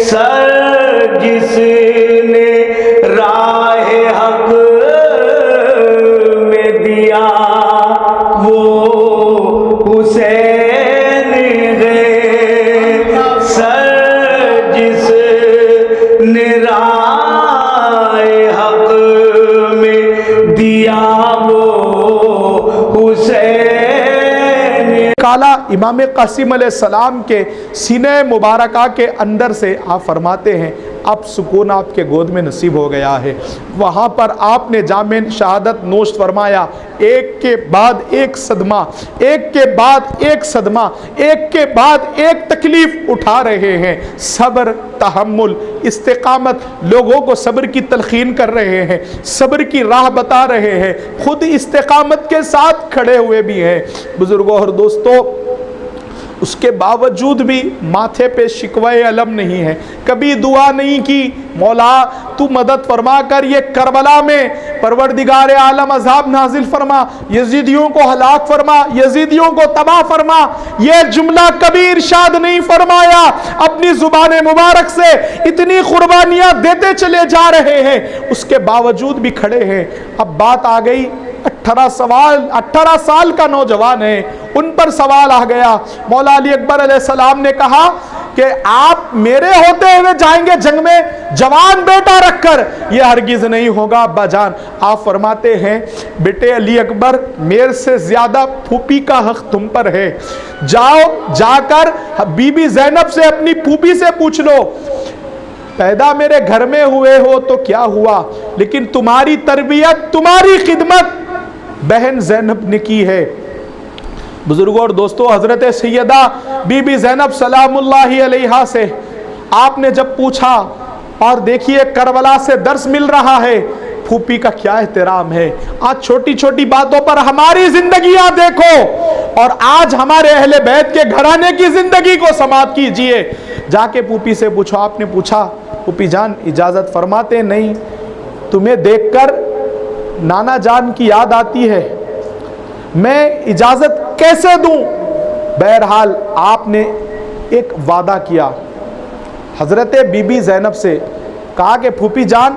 Sir जिसने राह हक में दिया वो हुसैन है। सर जिसने राह हक में दिया वो हुसैन। काला इमाम कासिम अलैहिस्सलाम के सीने मुबारका के अंदर से आप फरमाते हैं अब सुकून आपके गोद में नसीब हो गया है। वहाँ पर आपने जामिन शहादत नोश फरमाया, एक के बाद एक सदमा, एक के बाद एक सदमा, एक के बाद एक तकलीफ उठा रहे हैं। सब्र, तहम्मुल, इस्तिकामत, लोगों को सब्र की तलखीन कर रहे हैं, सब्र की राह बता रहे हैं, खुद इस्तिकामत के साथ खड़े हुए भी हैं। बुजुर्गों और दोस्तों, उसके बावजूद भी माथे पे शिकवाए अलम नहीं है। कभी दुआ नहीं की मौला तू मदद फरमा कर ये करबला में परवरदिगार आलम अज़ाब नाजिल फरमा, यजीदियों को हलाक फरमा, यजीदियों को तबाह फरमा। ये जुमला कभी इरशाद नहीं फरमाया। अपनी जुबान मुबारक से इतनी कुर्बानियां देते चले जा रहे हैं, उसके बावजूद भी खड़े हैं। अब बात आ गई 18 साल का नौजवान है, उन पर सवाल आ गया। मौला अली अकबर अलैहिस्सलाम ने कहा कि आप मेरे होते हुए जाएंगे जंग में जवान बेटा रखकर? यह हरगिज नहीं होगा अब्बा जान। आप फरमाते हैं बेटे अली अकबर, मेरे से ज्यादा फूफी का हक तुम पर है। जाओ, जाकर बीबी ज़ैनब से, अपनी फूफी से पूछ लो, पैदा मेरे घर में हुए हो तो क्या हुआ, लेकिन तुम्हारी तरबियत, तुम्हारी खिदमत बहन ज़ैनब ने की है। बुजुर्गों और दोस्तों, हजरत सैयदा बीबी ज़ैनब सलामुल्लाहि अलैहा से आपने जब पूछा, और देखिए करबला से दर्स मिल रहा है, फूफी का क्या एहतराम है। आज छोटी छोटी बातों पर हमारी जिंदगियां देखो, और आज हमारे अहले बैत के घराने की जिंदगी को समाप्त कीजिए। जाके फूफी से पूछो। आपने पूछा, फूफी जान इजाजत फरमाते? नहीं, तुम्हें देखकर नाना जान की याद आती है, मैं इजाजत कैसे दूं? बहरहाल आपने एक वादा किया हजरत बीबी ज़ैनब से, कहा कि फूफी जान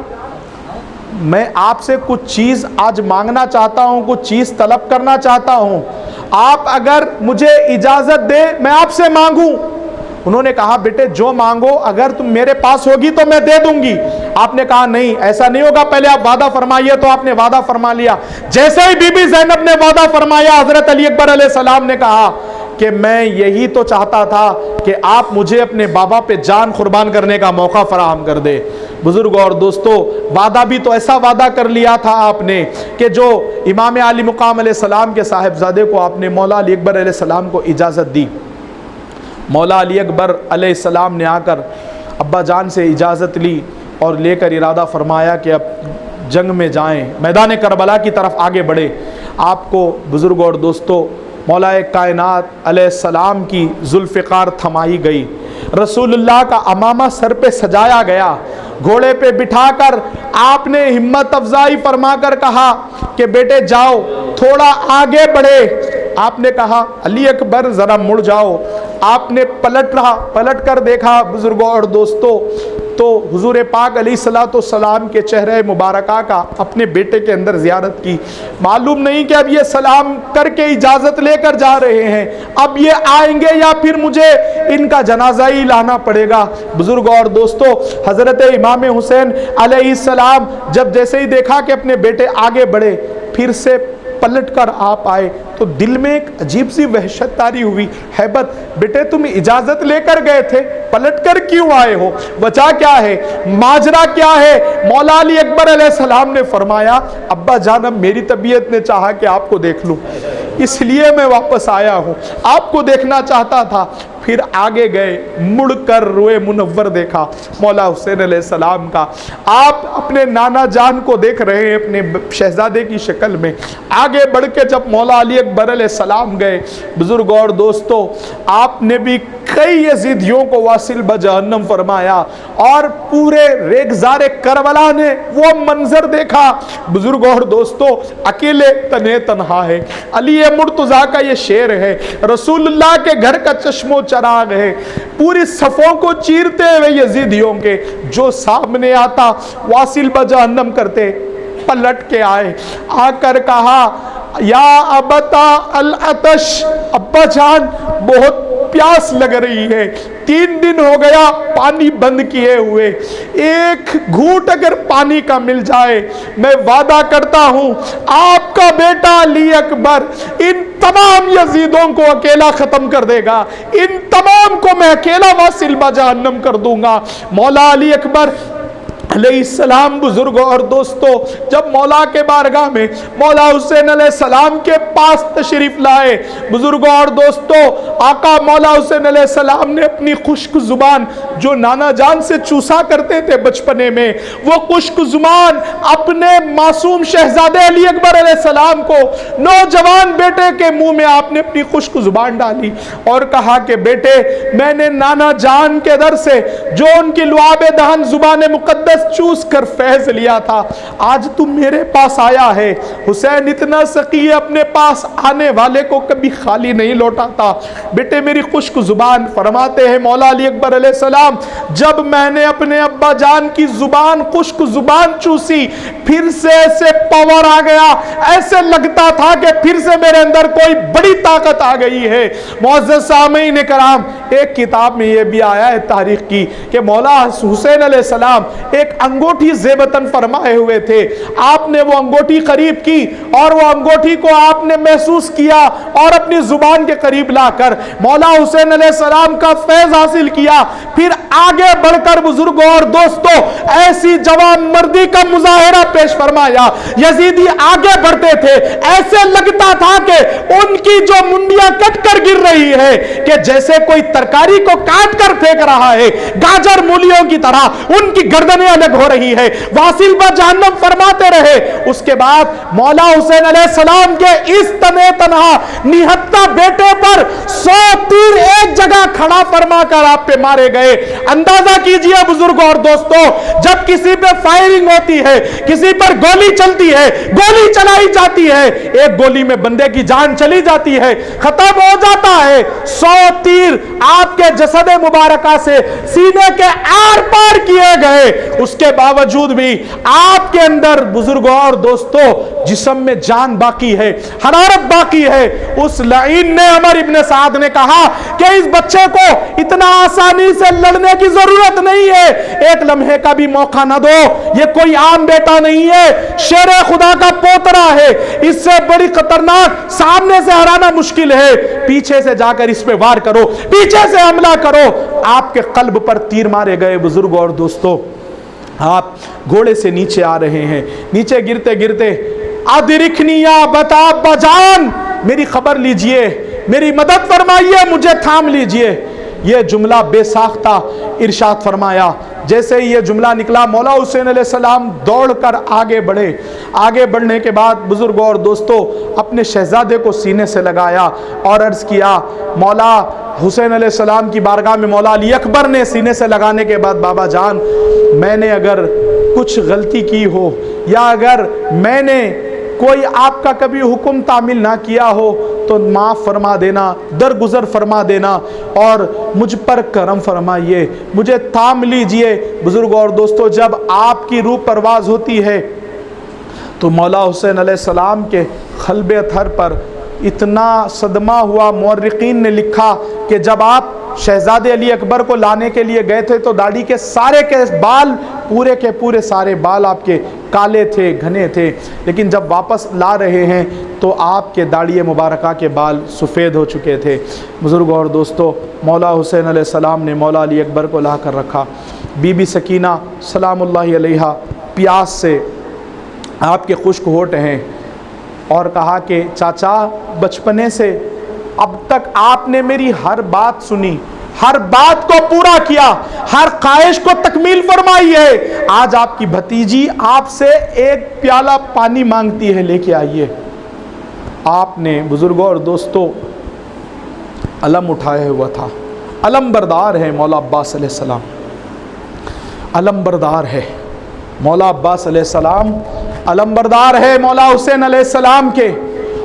मैं आपसे कुछ चीज़ आज मांगना चाहता हूं, कुछ चीज़ तलब करना चाहता हूं, आप अगर मुझे इजाज़त दे मैं आपसे मांगूं। उन्होंने कहा बेटे जो मांगो, अगर तुम मेरे पास होगी तो मैं दे दूंगी। आपने कहा नहीं ऐसा नहीं होगा, पहले आप वादा फरमाइए। तो आपने वादा फरमा लिया। जैसे ही बीबी ज़ैनब ने वादा फरमाया, हजरत अली अकबर अलैहिस्सलाम ने कहा कि मैं यही तो चाहता था कि आप मुझे अपने बाबा पे जान कुर्बान करने का मौका फराहम कर दे। बुजुर्गों और दोस्तों, वादा भी तो ऐसा वादा कर लिया था आपने कि जो इमाम आली मुकाम अलैहिस्सलाम के साहिबजादे को आपने मौला अली अकबर अलैहिस्सलाम को इजाज़त दी। मौला अली अकबर अलैहिस्सलाम ने आकर अब्बा जान से इजाज़त ली और लेकर इरादा फरमाया कि अब जंग में जाएं, मैदान करबला की तरफ आगे बढ़े। आपको बुजुर्गों और दोस्तों, मौलाए कायनात अलैहिस्सलाम की जुल्फ़िकार थमाई गई, रसूलुल्लाह का अमामा सर पे सजाया गया, घोड़े पे बिठाकर आपने हिम्मत अफजाई फरमाकर कहा कि बेटे जाओ, थोड़ा आगे बढ़े। आपने कहा अली अकबर ज़रा मुड़ जाओ। आपने पलट कर देखा बुजुर्गों और दोस्तों, तो हुजूर पाक अलैहिस्सलाम के चेहरे मुबारका का अपने बेटे के अंदर ज़ियारत की। मालूम नहीं कि अब ये सलाम करके इजाज़त लेकर जा रहे हैं, अब ये आएंगे या फिर मुझे इनका जनाजा ही लाना पड़ेगा। बुजुर्गों और दोस्तों, हज़रत इमाम हुसैन अलैहिस्सलाम जब जैसे ही देखा कि अपने बेटे आगे बढ़े, फिर से पलट कर आप आए तो दिल में एक अजीब सी वहशत तारी हुई, हैबत। बेटे तुम इजाजत लेकर गए थे, पलट कर क्यों आए हो? वजह क्या है, माजरा क्या है? मौला अली अकबर अलैहिस्सलाम ने फरमाया अब्बा जान अब मेरी तबीयत ने चाहा कि आपको देख लूं, इसलिए मैं वापस आया हूं, आपको देखना चाहता था। फिर आगे गए, मुड़कर रोए मुनव्वर देखा मौला हुसैन अलैहिस्सलाम का। आप अपने नाना जान को देख रहे हैं अपने शहजादे की शक्ल में। आगे बढ़ के जब मौला अली अकबर अलैहिस्सलाम गए, बुजुर्ग और दोस्तों, आपने भी कई यजीदियों को वासिल बजहन्नम फरमाया और पूरे रेगज़ारे करबला ने वो मंजर देखा। बुजुर्ग और दोस्तों, अकेले तने तन्हा है। अली मुर्तज़ा का ये शेर है, रसूलुल्लाह के घर का चश्मो चराग है। पूरी सफ़ों को चीरते हुए यजीदियों के जो सामने आता वासिल बजहन्नम करते, पलट के आए, आकर कहा या अबता अल अतश, अब्बा जान बहुत प्यास लग रही है, 3 दिन हो गया पानी बंद किए हुए, एक घूंट अगर पानी का मिल जाए मैं वादा करता हूं आपका बेटा अली अकबर इन तमाम यजीदों को अकेला खत्म कर देगा, इन तमाम को मैं अकेला वासिल बजहन्नम कर दूंगा। मौला अली अकबर अलैहिस्सलाम बुजुर्गों और दोस्तों जब मौला के बारगाह में मौला हुसैन अलैहिस्सलाम के पास तशरीफ लाए, बुजुर्गों और दोस्तों आका मौला हुसैन अलैहिस्सलाम ने अपनी खुश्क जुबान जो नाना जान से चूसा करते थे बचपने में, वो खुश्क जुबान अपने मासूम शहजादे अली अकबर अलैहिस्सलाम को नौजवान बेटे के मुंह में आपने अपनी खुश्क जुबान डाली और कहा कि बेटे मैंने नाना जान के दर से जो उनकी लुआब दहन जुबान मुकद्दस चूस कर फैज लिया था, आज तू मेरे पास आया है। हुसैन इतना सकी अपने पास आने वाले को कभी खाली नहीं लौटाता। बेटे मेरी खुश्क जुबान, फरमाते हैं मौला अली अकबर अलैहिस्सलाम जब मैंने अपने अब्बा जान की जुबान खुश्क जुबान चूसी फिर से ऐसे पावर आ गया, ऐसे लगता था कि फिर से मेरे अंदर कोई बड़ी ताकत आ गई है। मुअज़्ज़ज़ सामीन कराम, एक किताब में यह भी आया है तारीख की कि मौला हुसैन अलैहिस्सलाम एक अंगूठी ज़ेबतन फरमाए हुए थे, आपने वो अंगूठी करीब की और वो अंगूठी को आपने महसूस किया और अपनी जुबान के करीब लाकर मौला हुसैन अलैहिस्सलाम का फैज हासिल किया। फिर आगे बढ़कर बुजुर्गों और दोस्तों ऐसी जवान मर्दी का मुजाहिरा पेश फरमाया। यजीदी आगे बढ़ते थे, ऐसे लगता था कि उनकी जो मुंडियां कट कर गिर रही है कि जैसे कोई तरकारी को काट कर फेंक रहा है, गाजर मूलियों की तरह उनकी गर्दनें अलग हो रही है। वासिल बजहन्नम फरमाते रहे। उसके बाद मौला हुसैन अलैहिस्सलाम के इस तने तनहा निहत्ता बेटे पर 100 तीर एक जगह खड़ा फरमा कर आप पे मारे गए। अंदाजा कीजिए बुजुर्गों और दोस्तों, जब किसी पे फायरिंग होती है, किसी पर गोली चलती है, गोली चलाई जाती है, एक गोली में बंदे की जान चली जाती है, खत्म हो जाता है। 100 तीर आपके जसद मुबारका से सीने के आर पार किए गए, उसके बावजूद भी आपके अंदर बुजुर्गों और दोस्तों जिस्म में जान बाकी है, हरारत बाकी है। उस लाइन ने अमर इब्ने साद ने कहा कि इस बच्चे को इतना आसानी से लड़ने की जरूरत नहीं है, एक लम्हे का भी मौका ना दो, ये कोई आम बेटा नहीं है, शेर खुदा का पोतरा है, इससे बड़ी खतरनाक सामने से हराना मुश्किल है, पीछे से जाकर इस पे वार करो, पीछे से हमला करो। आपके कल्ब पर तीर मारे गए। बुजुर्गों और दोस्तों आप घोड़े से नीचे आ रहे हैं, नीचे गिरते गिरते अदरिकनिया बता बजान, मेरी खबर लीजिए, मेरी मदद फरमाइए, मुझे थाम लीजिए। यह जुमला बेसाख्ता इरशाद फरमाया। जैसे ही यह जुमला निकला मौला हुसैन अलैहिस्सलाम दौड़कर आगे बढ़े। आगे बढ़ने के बाद बुजुर्गों और दोस्तों अपने शहजादे को सीने से लगाया और अर्ज़ किया, मौला हुसैन अलैहिस्सलाम की बारगाह में मौला अली अकबर ने सीने से लगाने के बाद, बाबा जान मैंने अगर कुछ गलती की हो या अगर मैंने कोई आपका कभी हुक्म तामील ना किया हो तो माफ़ फरमा देना, दरगुजर फरमा देना और मुझ पर करम फरमाइए, मुझे थाम लीजिए। बुजुर्गों और दोस्तों जब आपकी रूह परवाज होती है तो मौला हुसैन अलैहिस्सलाम के क़ल्ब अतहर पर इतना सदमा हुआ, मुअर्रिखीन ने लिखा कि जब आप शहजादे अली अकबर को लाने के लिए गए थे तो दाढ़ी के सारे के बाल, पूरे के पूरे सारे बाल आपके काले थे, घने थे, लेकिन जब वापस ला रहे हैं तो आपके दाढ़ी मुबारका के बाल सफ़ेद हो चुके थे। बुज़ुर्गों और दोस्तों मौला हुसैन अलैहिस्सलाम ने मौला अली अकबर को ला कर रखा। बीबी सकीना सलामुल्लाहि अलैहा प्यास से आपके खुश्क होठ हैं और कहा कि चाचा बचपने से अब तक आपने मेरी हर बात सुनी, हर बात को पूरा किया, हर ख्वाहिश को तकमील फरमाई है, आज आपकी भतीजी आपसे एक प्याला पानी मांगती है, लेके आइए। आपने बुजुर्गों और दोस्तों अलम उठाया हुआ था, अलम बरदार है मौला अब्बास अलैहिस्सलाम, अलम बरदार है मौला अब्बास अलैहिस्सलाम, अलम बरदार है मौला हुसैन अलैहिस्सलाम के।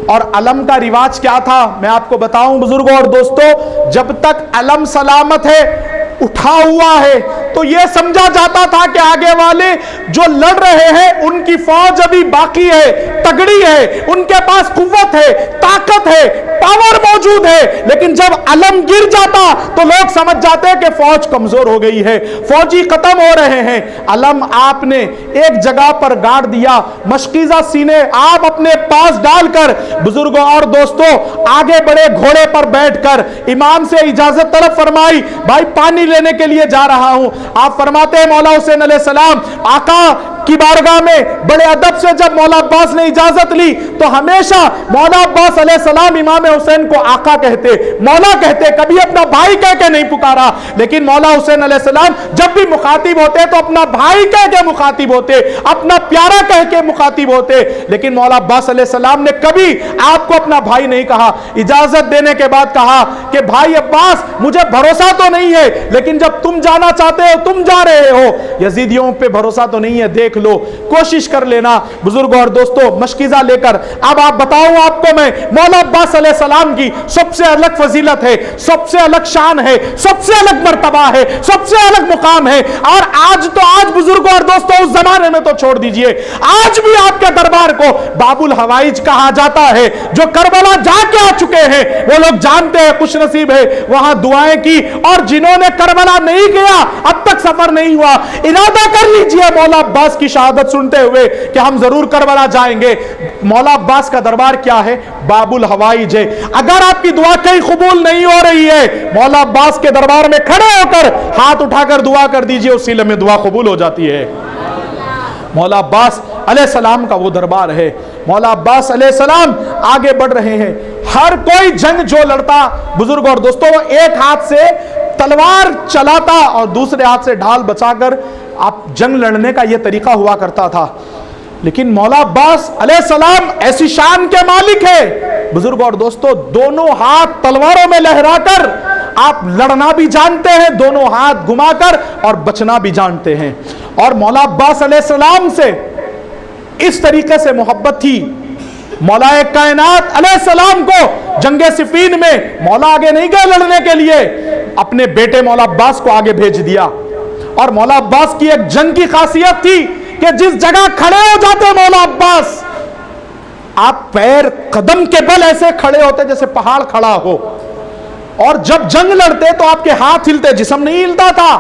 और अलम का रिवाज क्या था मैं आपको बताऊं बुजुर्गों और दोस्तों, जब तक अलम सलामत है, उठा हुआ है, तो यह समझा जाता था कि आगे वाले जो लड़ रहे हैं उनकी फौज अभी बाकी है, तगड़ी है, उनके पास कुव्वत है, ताकत है, पावर मौजूद है। लेकिन जब अलम गिर जाता तो लोग समझ जाते हैं कि फौज कमजोर हो गई है, फौजी खत्म हो रहे हैं। अलम आपने एक जगह पर गाड़ दिया, मशकीजा सीने आप अपने पास डालकर बुजुर्गों और दोस्तों आगे बड़े घोड़े पर बैठकर इमाम से इजाजत तलब फरमाई, भाई पानी लेने के लिए जा रहा हूं। आप फरमाते हैं मौला हुसैन अलैहिस्सलाम आका की बारगाह में बड़े अदब से जब मौला अब्बास ने इजाजत ली तो हमेशा मौला अब्बास अलैहिस्सलाम इमाम हुसैन को आका कहते, मौला कहते, कभी अपना भाई कह के नहीं पुकारा। लेकिन मौला हुसैन अलैहिस्सलाम जब भी मुखातिब होते तो अपना भाई कह के मुखातिब होते, अपना प्यारा कह के मुखातिब होते। लेकिन मौला अब्बास अलैहिस्सलाम ने कभी आपको अपना भाई नहीं कहा। इजाजत देने के बाद कहा कि भाई अब्बास मुझे भरोसा तो नहीं है, लेकिन जब तुम जाना चाहते हो तुम जा रहे हो, यजीदियों पे भरोसा तो नहीं है, देख लो, कोशिश कर लेना। बुजुर्गों और दोस्तों मशकीजा लेकर अब आप बताऊं आपको मैं, मौला अब्बास अलैहिस्सलाम की सबसे अलग फजीलत है, सबसे अलग शान है, सबसे अलग मर्तबा है, सबसे अलग मुकाम है। और आज तो आज बुजुर्गों और दोस्तों उस जमाने में तो छोड़ दीजिए, आज भी आपके दरबार को बाबुल हवाइज कहा जाता है। जो करबला जाके आ चुके हैं वो लोग जानते हैं, खुश नसीब है वहां दुआएं की। और जिन्होंने करबला नहीं किया, अब तक सफर नहीं हुआ, इरादा कर लीजिए मौला अब्बास की शहादत सुनते हुए कि हम जरूर करबला जाएंगे। मौला अब्बास का दरबार क्या है? बाबुल हवाइज है। अगर आपकी दुआ कहीं कबूल नहीं हो रही है, मौला अब्बास के दरबार में खड़े होकर हाथ उठाकर दुआ कर दीजिए, उसी लम्हे दुआ कबूल हो जाती है। मौला अब्बास अलैहिस्सलाम का वो दरबार है। मौला अब्बास अलैहिस्सलाम आगे बढ़ रहे हैं। हर कोई जंग जो लड़ता बुजुर्ग और दोस्तों, वो एक हाथ से तलवार चलाता और दूसरे हाथ से ढाल बचाकर आप जंग लड़ने का यह तरीका हुआ करता था। लेकिन मौला अब्बास अलैहिस्सलाम ऐसी शान के मालिक है बुजुर्ग और दोस्तों, दोनों हाथ तलवारों में लहराकर आप लड़ना भी जानते हैं, दोनों हाथ घुमाकर, और बचना भी जानते हैं। और मौला अब्बास अलैहिस्सलाम से इस तरीके से मोहब्बत थी, मौलाए कायनात अलैहिस्सलाम को जंगे सिफीन में मौला आगे नहीं गए लड़ने के लिए, अपने बेटे मौला अब्बास को आगे भेज दिया। और मौला अब्बास की एक जंग की खासियत थी कि जिस जगह खड़े हो जाते मौला अब्बास, आप पैर कदम के बल ऐसे खड़े होते जैसे पहाड़ खड़ा हो। और जब जंग लड़ते तो आपके हाथ हिलते, जिस्म नहीं हिलता था,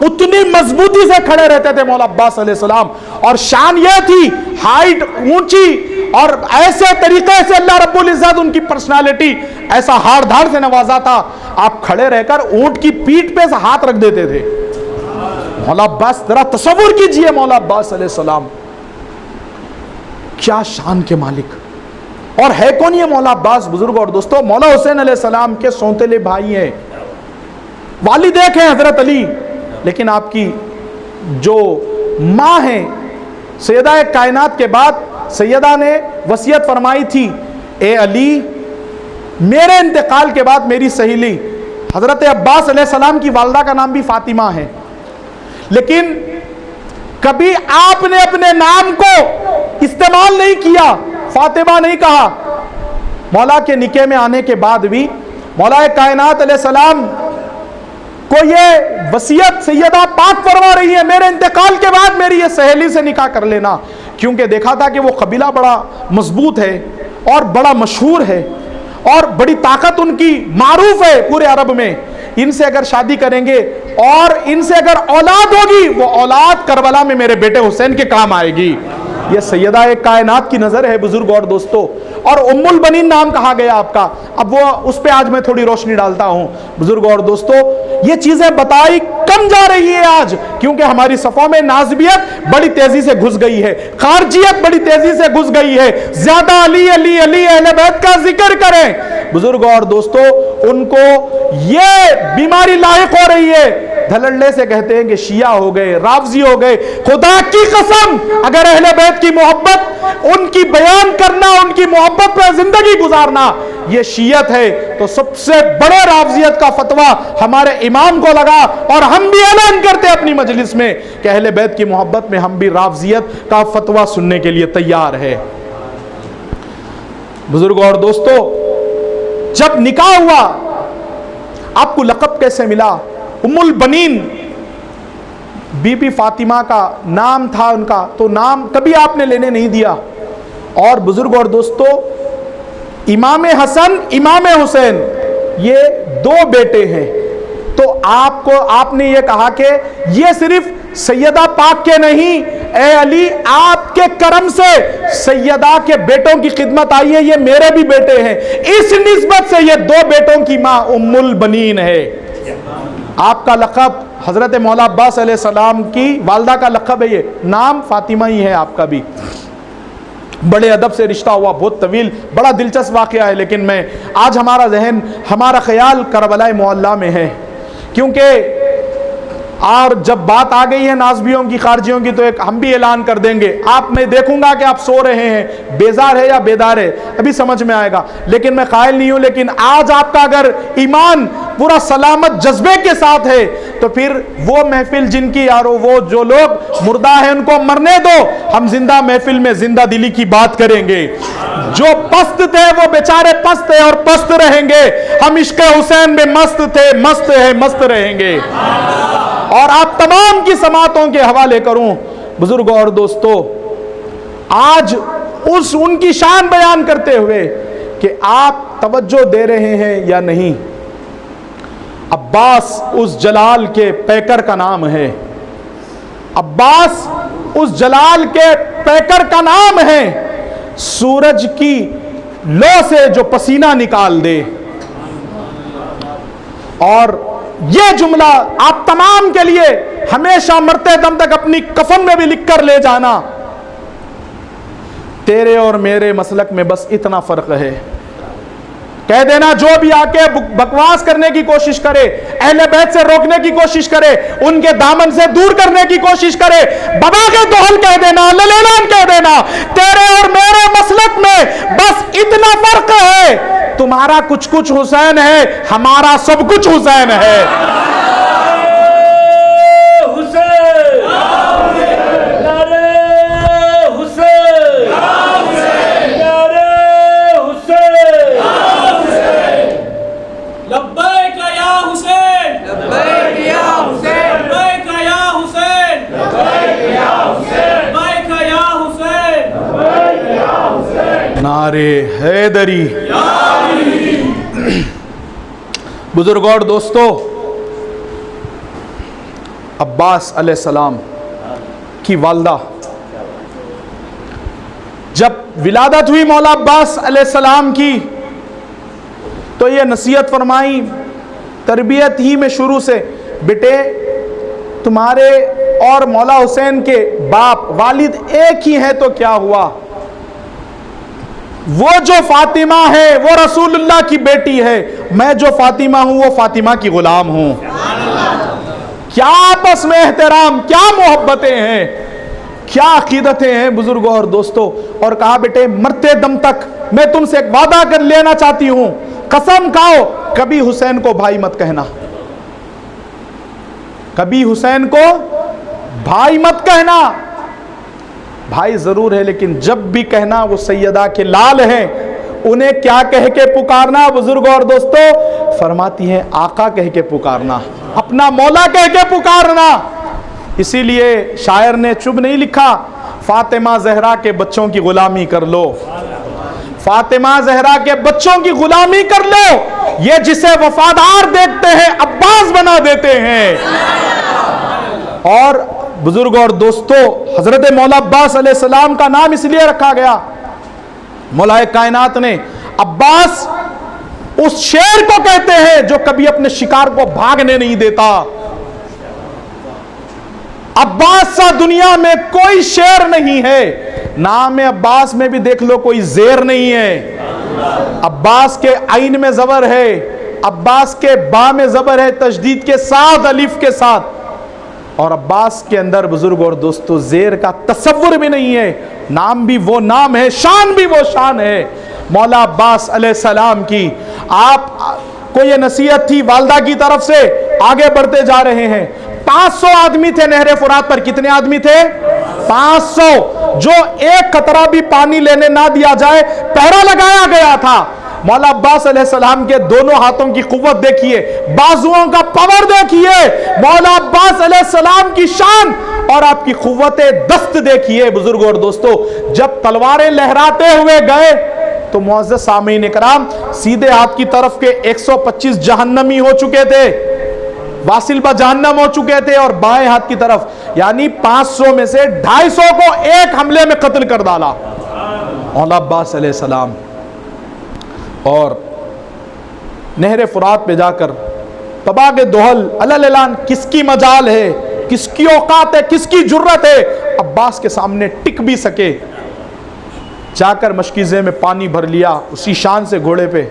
उतनी मजबूती से खड़े रहते थे मौला अब्बास अलैहिस्सलाम। और शान यह थी, हाइट ऊंची, और ऐसे तरीके से अल्लाह रब्बुल इज्जत उनकी पर्सनालिटी ऐसा हाड़ धाड़ से नवाजा था, आप खड़े रहकर ऊंट की पीठ पे से हाथ रख देते थे। मौला अब्बास, जरा तसव्वुर कीजिए मौला अब्बास अलैहिस्सलाम क्या शान के मालिक। और है कौन ये मौला अब्बास बुजुर्ग और दोस्तों? मौला हुसैन अलैहिस्सलाम के सौतेले भाई हैं, वालिद एक हैं हजरत अली, लेकिन आपकी जो मां है सैयदा कायनात के बाद सैयदा ने वसीयत फरमाई थी, ए अली मेरे इंतकाल के बाद मेरी सहेली हजरत अब्बास अलैहिस्सलाम की वालदा का नाम भी फातिमा है, लेकिन कभी आपने अपने नाम को इस्तेमाल नहीं किया, फातिमा नहीं कहा। मौला के निके में आने के बाद भी मौला कायनात अलैहिस्सलाम को ये वसीयत सैयदा पाक फरमा रही है, मेरे इंतकाल के बाद मेरी ये सहेली से निकाह कर लेना, क्योंकि देखा था कि वो कबीला बड़ा मजबूत है और बड़ा मशहूर है और बड़ी ताकत उनकी मारूफ है पूरे अरब में। इनसे अगर शादी करेंगे और इनसे अगर औलाद होगी, वो औलाद करबला में मेरे बेटे हुसैन के काम आएगी। ये सैयदा एक कायनात की नजर है बुजुर्ग और दोस्तों। और उम्मुल बनीन नाम कहा गया आपका, अब वो उस पे आज मैं थोड़ी रोशनी डालता हूं बुजुर्ग और दोस्तों। ये चीजें बताई कम जा रही है आज, क्योंकि हमारी सफों में नाज़बियत बड़ी तेजी से घुस गई है, खारजियत बड़ी तेजी से घुस गई है। ज्यादा अली अली अली अहले बैत का जिक्र करें बुजुर्ग और दोस्तों, उनको ये बीमारी लायक हो रही है। धड़ल्ले से कहते हैं कि शिया हो गए, राफजी हो गए। खुदा की कसम, अगर अहले बैत की मोहब्बत उनकी बयान करना, उनकी मोहब्बत पर जिंदगी गुजारना ये शियत है, तो सबसे बड़े राफजियत का फतवा हमारे इमाम को लगा। और हम भी ऐलान करते अपनी मजलिस में कि अहले बैत की मोहब्बत में हम भी राफजियत का फतवा सुनने के लिए तैयार है। बुजुर्ग और दोस्तों, जब निकाह हुआ आपको लक़ब कैसे मिला? उम्मुल बनीन बीबी फातिमा का नाम था उनका, तो नाम कभी आपने लेने नहीं दिया। और बुजुर्ग और दोस्तों, इमाम हसन इमाम हुसैन ये दो बेटे हैं, तो आपने ये कहा कि ये सिर्फ सैयदा पाक के नहीं, ए अली आपके करम से सैयदा के बेटों की खिदमत आई है, ये मेरे भी बेटे हैं। इस निस्बत से ये दो बेटों की मां उम्मुल बनीन है। आपका लक़ब हजरत मौला अब्बास अलैहिस्सलाम की वालदा का लक़ब है, ये नाम फातिमा ही है आपका भी। बड़े अदब से रिश्ता हुआ, बहुत तवील, बड़ा दिलचस्प वाक़या है, लेकिन मैं आज हमारा ख्याल करबला मोहल्ला में है, क्योंकि और जब बात आ गई है नाज़बियों की, खारजियों की, तो एक हम भी ऐलान कर देंगे। आप, मैं देखूंगा कि आप सो रहे हैं, बेजार है या बेदार है, अभी समझ में आएगा, लेकिन मैं कायल नहीं हूं। लेकिन आज आपका अगर ईमान पूरा सलामत जज्बे के साथ है, तो फिर वो महफिल जिनकी यारो, वो जो लोग मुर्दा है उनको मरने दो, हम जिंदा महफिल में जिंदा दिली की बात करेंगे। जो पस्त थे वो बेचारे पस्त है और पस्त रहेंगे, हम इश्क़ हुसैन में मस्त थे, मस्त है, मस्त रहेंगे। और आप तमाम की समातों के हवाले करूं बुजुर्गों और दोस्तों, आज उनकी शान बयान करते हुए कि आप तवज्जो दे रहे हैं या नहीं। अब्बास उस जलाल के पैकर का नाम है, अब्बास उस जलाल के पैकर का नाम है, सूरज की लो से जो पसीना निकाल दे। और यह जुमला आप तमाम के लिए हमेशा मरते दम तक अपनी कफन में भी लिख कर ले जाना। तेरे और मेरे मसलक में बस इतना फर्क है, कह देना जो भी आके बकवास करने की कोशिश करे, अहले बैत से रोकने की कोशिश करे, उनके दामन से दूर करने की कोशिश करे, बाबा के दोहल कह देना, ललेलान कह देना, तेरे और मेरे मसलक में बस इतना फर्क है, तुम्हारा कुछ कुछ हुसैन है, हमारा सब कुछ हुसैन है। नारे हैदरी। बुजुर्गों और दोस्तों, अब्बास अलैहिस्सलाम की वालदा, जब विलादत हुई मौला अब्बास अलैहिस्सलाम की, तो ये नसीहत फरमाई, तरबियत ही में शुरू से, बेटे तुम्हारे और मौला हुसैन के बाप वालिद एक ही है तो क्या हुआ, वो जो फातिमा है वो रसूलुल्लाह की बेटी है, मैं जो फातिमा हूं वो फातिमा की गुलाम हूं। क्या आपस में एहतराम, क्या मोहब्बतें हैं, क्या अकीदतें हैं बुजुर्गों और दोस्तों। और कहा बेटे मरते दम तक मैं तुमसे एक वादा कर लेना चाहती हूं, कसम खाओ कभी हुसैन को भाई मत कहना, कभी हुसैन को भाई मत कहना। भाई जरूर है, लेकिन जब भी कहना वो सैयदा के लाल हैं, उन्हें क्या कह के पुकारना बुजुर्गों और दोस्तों, फरमाती हैं आका कह के पुकारना, अपना मौला कह के पुकारना। इसीलिए शायर ने चुप नहीं लिखा, फातिमा जहरा के बच्चों की गुलामी कर लो, फातिमा जहरा के बच्चों की गुलामी कर लो, ये जिसे वफादार देखते हैं अब्बास बना देते हैं। और बुजुर्ग और दोस्तों, हजरत मौला अब्बास अलैहिस्सलाम का नाम इसलिए रखा गया, मौलाए कायनात ने अब्बास उस शेर को कहते हैं जो कभी अपने शिकार को भागने नहीं देता। अब्बास सा दुनिया में कोई शेर नहीं है, नाम अब्बास में भी देख लो कोई जेर नहीं है। अब्बास के आइन में जबर है, अब्बास के बा में जबर है, तशदीद के साथ, अलिफ के साथ, और अब्बास के अंदर बुजुर्ग और दोस्तों जेर का तसव्वुर भी नहीं है। नाम भी वो नाम है, शान भी वो शान है मौला अब्बास अलैहिस्सलाम की। आप को ये नसीहत थी वालदा की तरफ से, आगे बढ़ते जा रहे हैं। 500 आदमी थे नहरे फुरात पर, कितने आदमी थे? 500, जो एक कतरा भी पानी लेने ना दिया जाए पहरा लगाया गया था। मौला अब्बास अलैहिस्सलाम के दोनों हाथों की कुव्वत देखिए, बाजुओं का पावर देखिए, मौला अब्बास अलैहिस्सलाम की शान और आपकी कुव्वते दस्त देखिए। बुजुर्गों और दोस्तों, जब तलवारें लहराते हुए गए तो मुअज़्ज़ज़ सामीन इकराम, सीधे हाथ की तरफ के 125 जहन्नमी हो चुके थे, वासिल बा जहन्नम हो चुके थे, और बाएं हाथ की तरफ यानी 500 में से 250 को एक हमले में कत्ल कर डाला मौला अब्बास अलैहिस्सलाम। और नहर फुरात पे जाकर तबाग दोहल अलल-ऐलान, किसकी मजाल है, किसकी औकात है, किसकी जुर्रत है अब्बास के सामने टिक भी सके, जाकर मशकीज़े में पानी भर लिया उसी शान से घोड़े पे।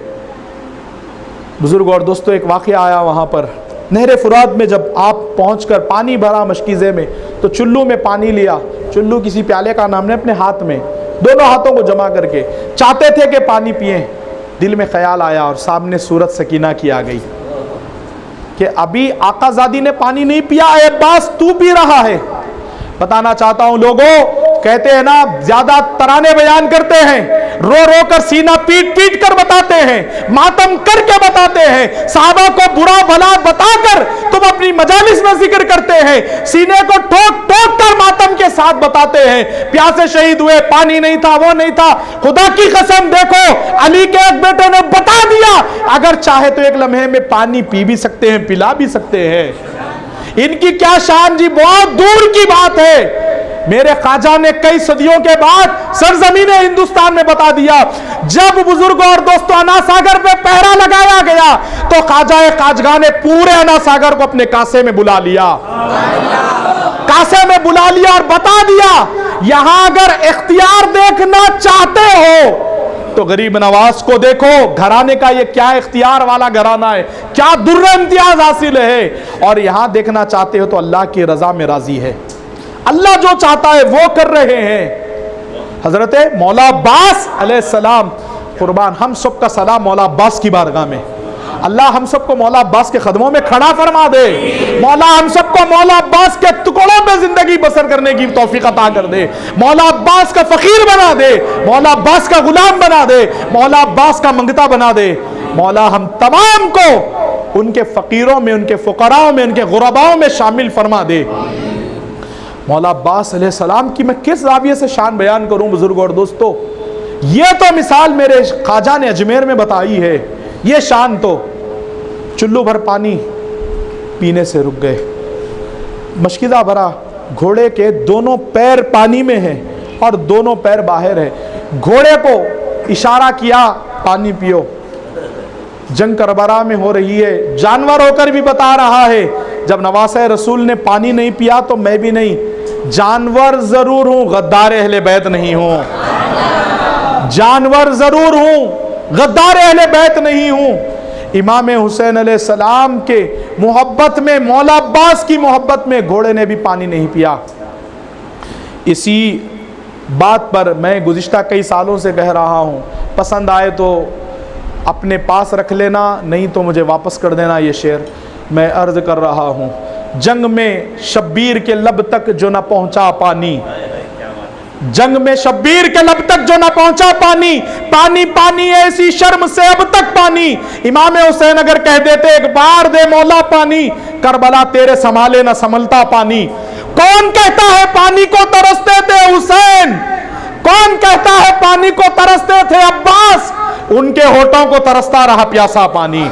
बुजुर्ग और दोस्तों, एक वाक़या आया वहाँ पर नहर फुरात में। जब आप पहुँचकर पानी भरा मशकीज़े में तो चुल्लू में पानी लिया, चुल्लू किसी प्याले का नाम ने अपने हाथ में, दोनों हाथों को जमा करके चाहते थे कि पानी पिए। दिल में ख्याल आया और सामने सूरत सकीना की आ गई कि अभी आकाज़ादी ने पानी नहीं पिया, अब्बास तू पी रहा है। बताना चाहता हूं लोगों, कहते हैं ना, ज्यादा तराने बयान करते हैं, रो रो कर सीना पीट पीट कर बताते हैं, मातम करके बताते हैं, साहबा को बुरा भला बताकर तुम अपनी मजालिस में जिक्र करते हैं, सीने को ठोक ठोक कर मातम के साथ बताते हैं, प्यासे शहीद हुए, पानी नहीं था, वो नहीं था। खुदा की कसम देखो, अली के एक बेटे ने बता दिया, अगर चाहे तो एक लम्हे में पानी पी भी सकते हैं, पिला भी सकते हैं। इनकी क्या शान जी, बहुत दूर की बात है। मेरे ख्वाजा ने कई सदियों के बाद सरजमीने हिंदुस्तान में बता दिया, जब बुजुर्गों और दोस्तों अना सागर पे पहरा लगाया गया तो ख्वाजा खाजगा ने पूरे अना सागर को अपने कासे में बुला लिया, कासे में बुला लिया और बता दिया, यहां अगर इख्तियार देखना चाहते हो तो गरीब नवाज को देखो, घराने का ये क्या इख्तियार वाला घराना है, क्या दुर्र इम्तियाज हासिल है, और यहां देखना चाहते हो तो अल्लाह की रजा में राजी है, अल्लाह जो चाहता है वो कर रहे हैं। हजरत मौला अब्बास अलैहिस्सलाम कुर्बान, हम सब का सलाम मौला अब्बास की बारगाह में। अल्लाह हम सबको मौला अब्बास के कदमों में खड़ा फरमा दे, मौला हम सबको मौला अब्बास के टुकड़ों में जिंदगी बसर करने की तौफीक अता कर दे, मौला अब्बास का फकीर बना दे, मौला अब्बास का गुलाम बना दे, मौला अब्बास का मंगता बना दे। मौला हम तमाम को उनके फकीरों में, उनके फुकराओं में, उनके गुरबाओं में शामिल फरमा दे। मौला अब्बास अलैहिस्सलाम की मैं किस जाविये से शान बयान करूं बुजुर्गों और दोस्तों, ये तो मिसाल मेरे ख्वाजा ने अजमेर में बताई है, ये शान तो चुल्लू भर पानी पीने से रुक गए, मशकीज़ा भरा, घोड़े के दोनों पैर पानी में हैं और दोनों पैर बाहर है, घोड़े को इशारा किया पानी पियो। जंग करबला में हो रही है, जानवर होकर भी बता रहा है, जब नवासे रसूल ने पानी नहीं पिया तो मैं भी नहीं, जानवर जरूर हूं, गद्दार अहले बैत नहीं हूं, जानवर जरूर हूं, गद्दार अहले बैत नहीं हूं। इमाम हुसैन अलैहिस्सलाम के मोहब्बत में, मौला अब्बास की मोहब्बत में घोड़े ने भी पानी नहीं पिया। इसी बात पर मैं गुज़िश्ता कई सालों से कह रहा हूं, पसंद आए तो अपने पास रख लेना, नहीं तो मुझे वापस कर देना। ये शेर मैं अर्ज कर रहा हूँ, जंग में शब्बीर के लब तक जो न पहुँचा पानी, जंग में शब्बीर के लब तक जो न पहुँचा पानी, पानी पानी ऐसी शर्म से अब तक पानी। इमाम हुसैन अगर कह देते एक बार दे मौला पानी, करबला तेरे संभाले न संभलता पानी। कौन कहता है पानी को तरसते थे हुसैन, कौन कहता है पानी को तरसते थे अब्बास, उनके होठों को तरसता रहा प्यासा पानी,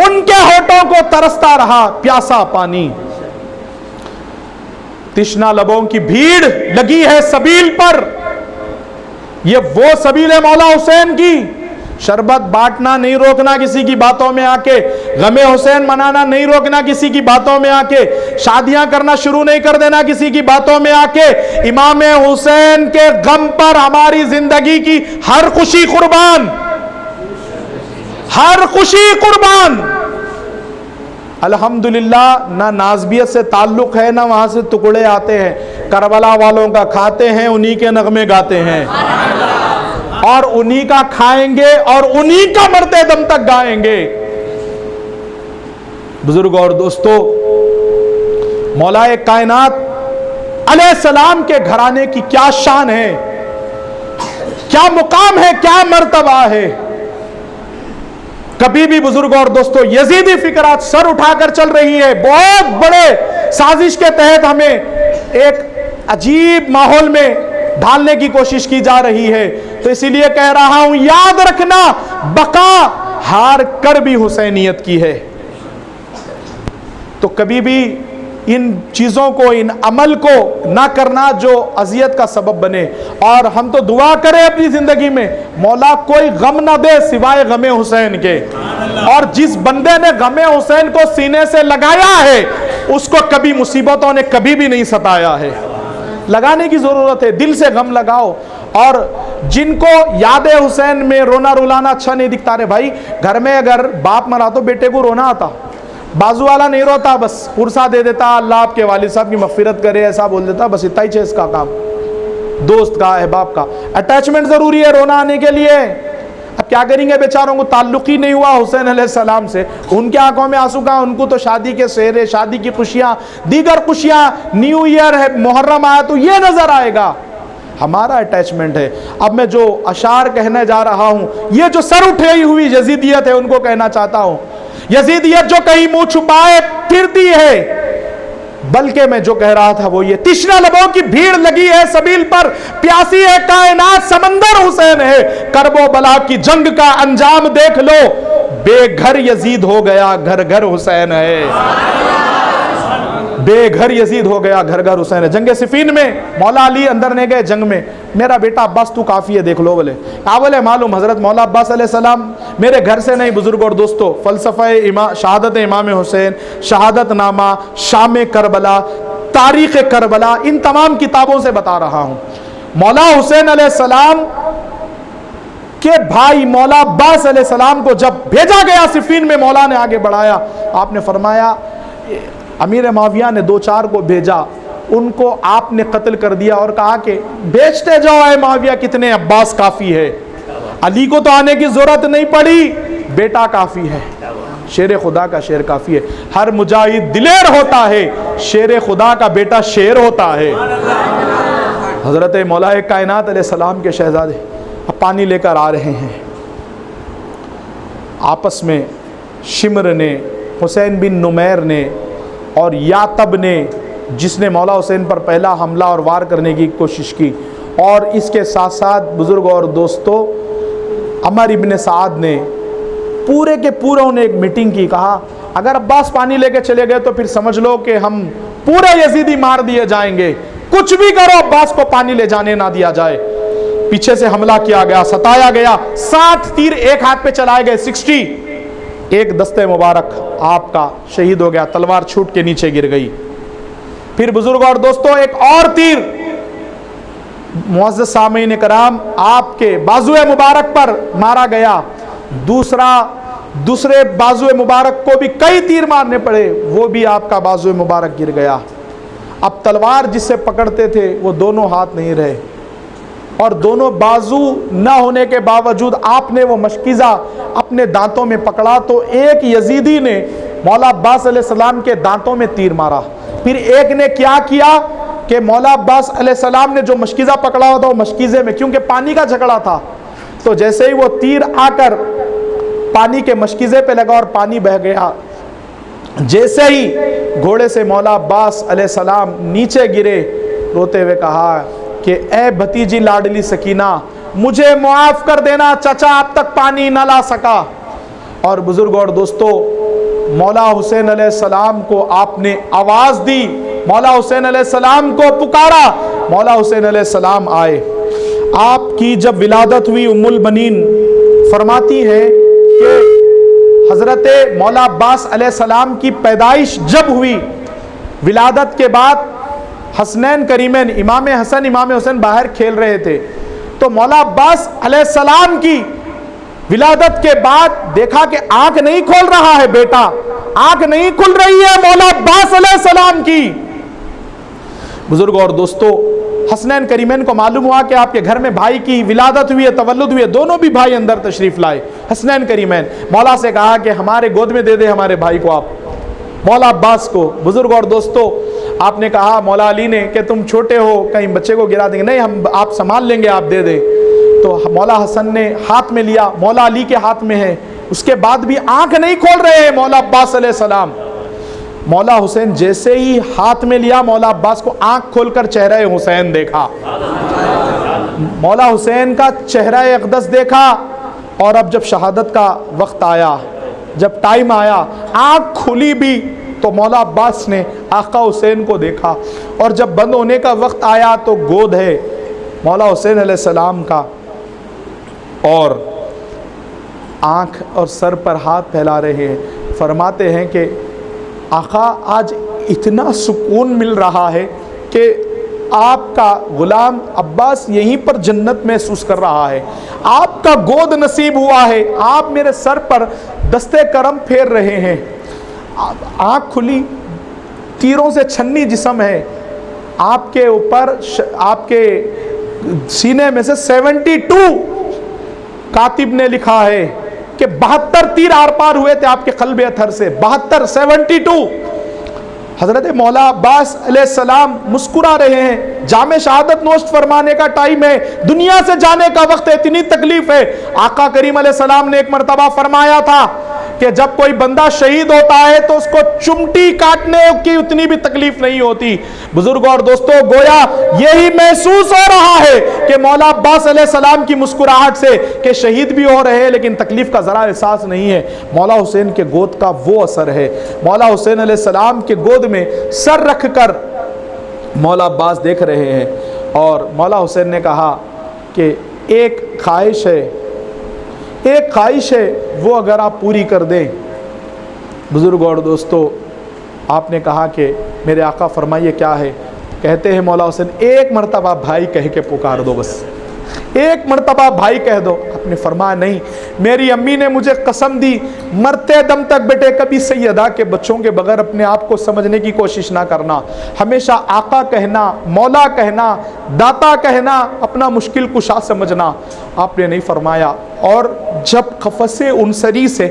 उनके होठों को तरसता रहा प्यासा पानी। तिश्ना लबों की भीड़ लगी है सबील पर, ये वो सबील है मौला हुसैन की, शरबत बांटना नहीं रोकना किसी की बातों में आके, गमे हुसैन मनाना नहीं रोकना किसी की बातों में आके, शादियां करना शुरू नहीं कर देना किसी की बातों में आके। इमाम हुसैन के गम पर हमारी जिंदगी की हर खुशी कुर्बान, हर खुशी कुर्बान। अल्हम्दुलिल्लाह, ना नाज़बियत से ताल्लुक है, ना वहां से टुकड़े आते हैं, करबला वालों का खाते हैं, उन्हीं के नगमे गाते हैं और उन्हीं का खाएंगे और उन्हीं का मरते दम तक गाएंगे। बुजुर्गों और दोस्तों, मौलाए कायनात अलैहिस्सलाम के घराने की क्या शान है, क्या मुकाम है, क्या मर्तबा है। कभी भी बुजुर्ग और दोस्तों यजीदी फिक्रात सर उठाकर चल रही है, बहुत बड़े साजिश के तहत हमें एक अजीब माहौल में ढालने की कोशिश की जा रही है। तो इसीलिए कह रहा हूं, याद रखना, बका हार कर भी हुसैनियत की है। तो कभी भी इन चीज़ों को, इन अमल को ना करना जो अजियत का सबब बने। और हम तो दुआ करें अपनी ज़िंदगी में, मौला कोई गम ना दे सिवाय गमे हुसैन के। और जिस बंदे ने गमे हुसैन को सीने से लगाया है, उसको कभी मुसीबतों ने कभी भी नहीं सताया है। लगाने की ज़रूरत है, दिल से गम लगाओ। और जिनको याद हुसैन में रोना रुलाना अच्छा नहीं दिखता, रे भाई घर में अगर बाप मरा तो बेटे को रोना आता, बाजू वाला नहीं रोता, बस पुरसा दे देता, अल्लाह आपके वालिद साहब की मग़फ़िरत करे, ऐसा बोल देता, बस इतना ही है इसका काम। दोस्त का, अहबाब का अटैचमेंट ज़रूरी है रोना आने के लिए। अब क्या करेंगे बेचारों को, ताल्लुक़ ही नहीं हुआ हुसैन अलैहिस्सलाम से, उनके आंखों में आंसू कहाँ, उनको तो शादी के सेहरे, शादी की खुशियाँ, दीगर खुशियाँ, न्यू ईयर है, मुहर्रम आया तो ये नज़र आएगा। हमारा अटैचमेंट है। अब मैं जो अशार कहने जा रहा हूँ, ये जो सर उठी हुई यजीदियत है उनको कहना चाहता हूँ। यजीदियत जो कहीं मुंह छुपाए फिरती है, बल्कि मैं जो कह रहा था वो ये, तिश्ना लबों की भीड़ लगी है सबील पर, प्यासी है कायनात समंदर हुसैन है, करबो बला की जंग का अंजाम देख लो, बेघर यजीद हो गया घर घर हुसैन है। बेघर यजीद हो गया घर घर हुसैन है। जंग सिफीन में मौला अली अंदर ने गए जंग में, मेरा बेटा अब्बास तू काफ़ी है देख लो बोले। काबल है मालूम हज़रत मौला अब्बास अलैहिस्सलाम मेरे घर से नहीं, बुजुर्ग और दोस्तों, फ़लसफ़े शहादत इमाम हुसैन, शहादत नामा, शाम करबला, तारीख़ करबला, इन तमाम किताबों से बता रहा हूँ। मौला हुसैन अलैहिस्सलाम के भाई मौला अब्बास अलैहिस्सलाम को जब भेजा गया सिफीन में, मौला ने आगे बढ़ाया, आपने फरमाया अमीर माविया ने 2-4 को भेजा, उनको आपने कत्ल कर दिया और कहा कि बेचते जाओ है माविया, कितने, अब्बास काफ़ी है, अली को तो आने की ज़रूरत नहीं पड़ी, बेटा काफ़ी है। शेर खुदा का शेर काफ़ी है। हर मुजाहिद दिलेर होता है, शेर खुदा का बेटा शेर होता है। हज़रत मौला कायनात अलैहिस्सलाम के शहज़ादे अब पानी लेकर आ रहे हैं। आपस में शिमर ने, हुसैन बिन नुमैर ने और यातब ने, जिसने मौला हुसैन पर पहला हमला और वार करने की कोशिश की, और इसके साथ साथ बुज़ुर्ग और दोस्तों अमर इब्न साद ने, पूरे के पूरे उन्हें एक मीटिंग की। कहा अगर अब्बास पानी लेके चले गए तो फिर समझ लो कि हम पूरे यजीदी मार दिए जाएंगे, कुछ भी करो अब्बास को पानी ले जाने ना दिया जाए। पीछे से हमला किया गया, सताया गया, 60 तीर एक हाथ पे चलाए गए, 60। एक दस्ते मुबारक आपका शहीद हो गया, तलवार छूट के नीचे गिर गई। फिर बुजुर्ग और दोस्तों एक और तीर मुअज़्ज़ज़ सामीन कराम आपके बाजुए मुबारक पर मारा गया। दूसरे बाजुए मुबारक को भी कई तीर मारने पड़े, वो भी आपका बाजुए मुबारक गिर गया। अब तलवार जिससे पकड़ते थे वो दोनों हाथ नहीं रहे, और दोनों बाजू न होने के बावजूद आपने वो मशकीज़ा अपने दांतों में पकड़ा, तो एक यजीदी ने मौला अब्बास अलैहिस्सलाम के दांतों में तीर मारा। फिर एक ने क्या किया कि मौला अब्बास अलैहिस्सलाम ने जो मशकीज़ा पकड़ा हुआ था वो मशकीज़े में, क्योंकि पानी का झगड़ा था, तो जैसे ही वो तीर आकर पानी के मशकीज़े पे लगा और पानी बह गया, जैसे ही घोड़े से मौला अब्बास अलैहिस्सलाम नीचे गिरे, रोते हुए कहा कि ए भतीजी लाडली सकीना, मुझे मुआफ़ कर देना, चचा अब तक पानी न ला सका। और बुजुर्ग और दोस्तों मौला हुसैन अलैहिस्सलाम को आपने आवाज़ दी, मौला हुसैन अलैहिस्सलाम को पुकारा, मौला हुसैन अलैहिस्सलाम आए। आपकी जब विलादत हुई उम्मुल बनीन फरमाती हैं कि हज़रत मौला अब्बास अलैहिस्सलाम की पैदाइश जब हुई, विलादत के बाद हसनैन करीमैन इमाम हसन इमाम हुसैन बाहर खेल रहे थे, तो मौला अब्बास अलैहिस्सलाम की विलादत के बाद देखा कि आंख नहीं खोल रहा है बेटा, आंख नहीं खुल रही है मौला अब्बास अलैहिस्सलाम की। बुजुर्ग और दोस्तों हसनैन करीमैन को मालूम हुआ कि आपके घर में भाई की विलादत हुई है, तवल्लुद हुई है, दोनों भी भाई अंदर तशरीफ लाए। हसनैन करीमैन मौला से कहा कि हमारे गोद में दे दे हमारे भाई को, आप मौला अब्बास को। बुजुर्ग और दोस्तों आपने कहा मौला अली ने कि तुम छोटे हो, कहीं बच्चे को गिरा देंगे, नहीं हम आप संभाल लेंगे, आप दे दें। तो मौला हसन ने हाथ में लिया, मौला अली के हाथ में है, उसके बाद भी आंख नहीं खोल रहे हैं मौला अब्बास अलैहिस्सलाम। मौला हुसैन जैसे ही हाथ में लिया, मौला अब्बास को आंख खोलकर चेहरा हुसैन देखा, मौला हुसैन का चेहरा अक़दस देखा। और अब जब शहादत का वक्त आया, जब टाइम आया, आंख खुली भी तो मौला अब्बास ने आका हुसैन को देखा। और जब बंद होने का वक्त आया तो गोद है मौला हुसैन अलैहिस्सलाम का, और आँख और सर पर हाथ फैला रहे हैं। फरमाते हैं कि आका आज इतना सुकून मिल रहा है कि आपका गुलाम अब्बास यहीं पर जन्नत महसूस कर रहा है, आपका गोद नसीब हुआ है, आप मेरे सर पर दस्ते करम फेर रहे हैं। आँख खुली, तीरों से छन्नी जिस्म है, आपके ऊपर आपके सीने में से 72 कातिब ने लिखा है कि 72 तीर आर पार हुए थे आपके क़ल्ब अथर से, 72 हज़रत मौला अब्बास अलैहिस्सलाम मुस्कुरा रहे हैं। जामे शहादत नोश्त फरमाने का टाइम है, दुनिया से जाने का वक्त है, इतनी तकलीफ है। आका करीम अलैहिस्सलाम ने एक मरतबा फरमाया था कि जब कोई बंदा शहीद होता है तो उसको चुमटी काटने की उतनी भी तकलीफ नहीं होती। बुजुर्गों और दोस्तों, गोया यही महसूस हो रहा है कि मौला अब्बास अलैहिस्सलाम की मुस्कुराहट से कि शहीद भी हो रहे हैं लेकिन तकलीफ का जरा एहसास नहीं है। मौला हुसैन के गोद का वो असर है। मौला हुसैन अलैहिस्सलाम के गोद में सर रख कर मौला अब्बास देख रहे हैं। और मौला हुसैन ने कहा कि एक ख्वाहिश है, वो अगर आप पूरी कर दें। बुजुर्गों और दोस्तों, आपने कहा कि मेरे आका फरमाइए क्या है। कहते हैं मौला हुसैन, एक मरतबा भाई कह के पुकार दो, बस एक मरतबा भाई कह दो। आपने फरमाया नहीं, मेरी अम्मी ने मुझे कसम दी, मरते दम तक बेटे कभी सैयदा के बच्चों के बगैर अपने आप को समझने की कोशिश ना करना, हमेशा आका कहना, मौला कहना, दाता कहना, अपना मुश्किल कुशा समझना। आपने नहीं फरमाया। और जब खफसे उनसरी से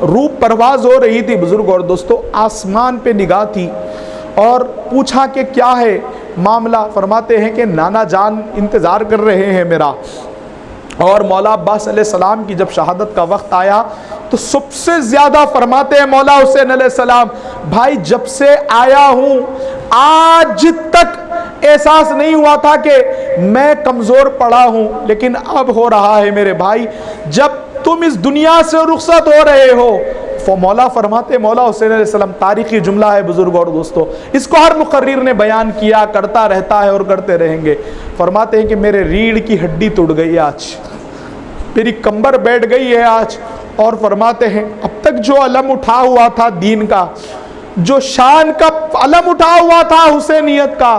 रूह परवाज हो रही थी, बुजुर्ग और दोस्तों, आसमान पे निगाह थी और पूछा कि क्या है मामला। फरमाते हैं कि नाना जान इंतज़ार कर रहे हैं मेरा। और मौला अब्बास अलैहिस्सलाम की जब शहादत का वक्त आया तो सबसे ज़्यादा फरमाते हैं मौला हुसैन अलैहिस्सलाम, भाई जब से आया हूँ आज तक एहसास नहीं हुआ था कि मैं कमज़ोर पड़ा हूँ, लेकिन अब हो रहा है मेरे भाई। जब तुम इस दुनिया से रुखसत हो रहे हो, मौला फरमाते, मौला हुसैन अलैहिस्सलाम, तारीखी जुमला है बुजुर्ग और दोस्तों, इसको हर मुकर्रिर ने बयान किया, करता रहता है और करते रहेंगे। फरमाते हैं कि मेरे रीढ़ की हड्डी टूट गई है आज, मेरी कंबर बैठ गई है आज। और फरमाते हैं अब तक जो अलम उठा हुआ था दीन का, जो शान का अलम उठा हुआ था हुसैनियत का,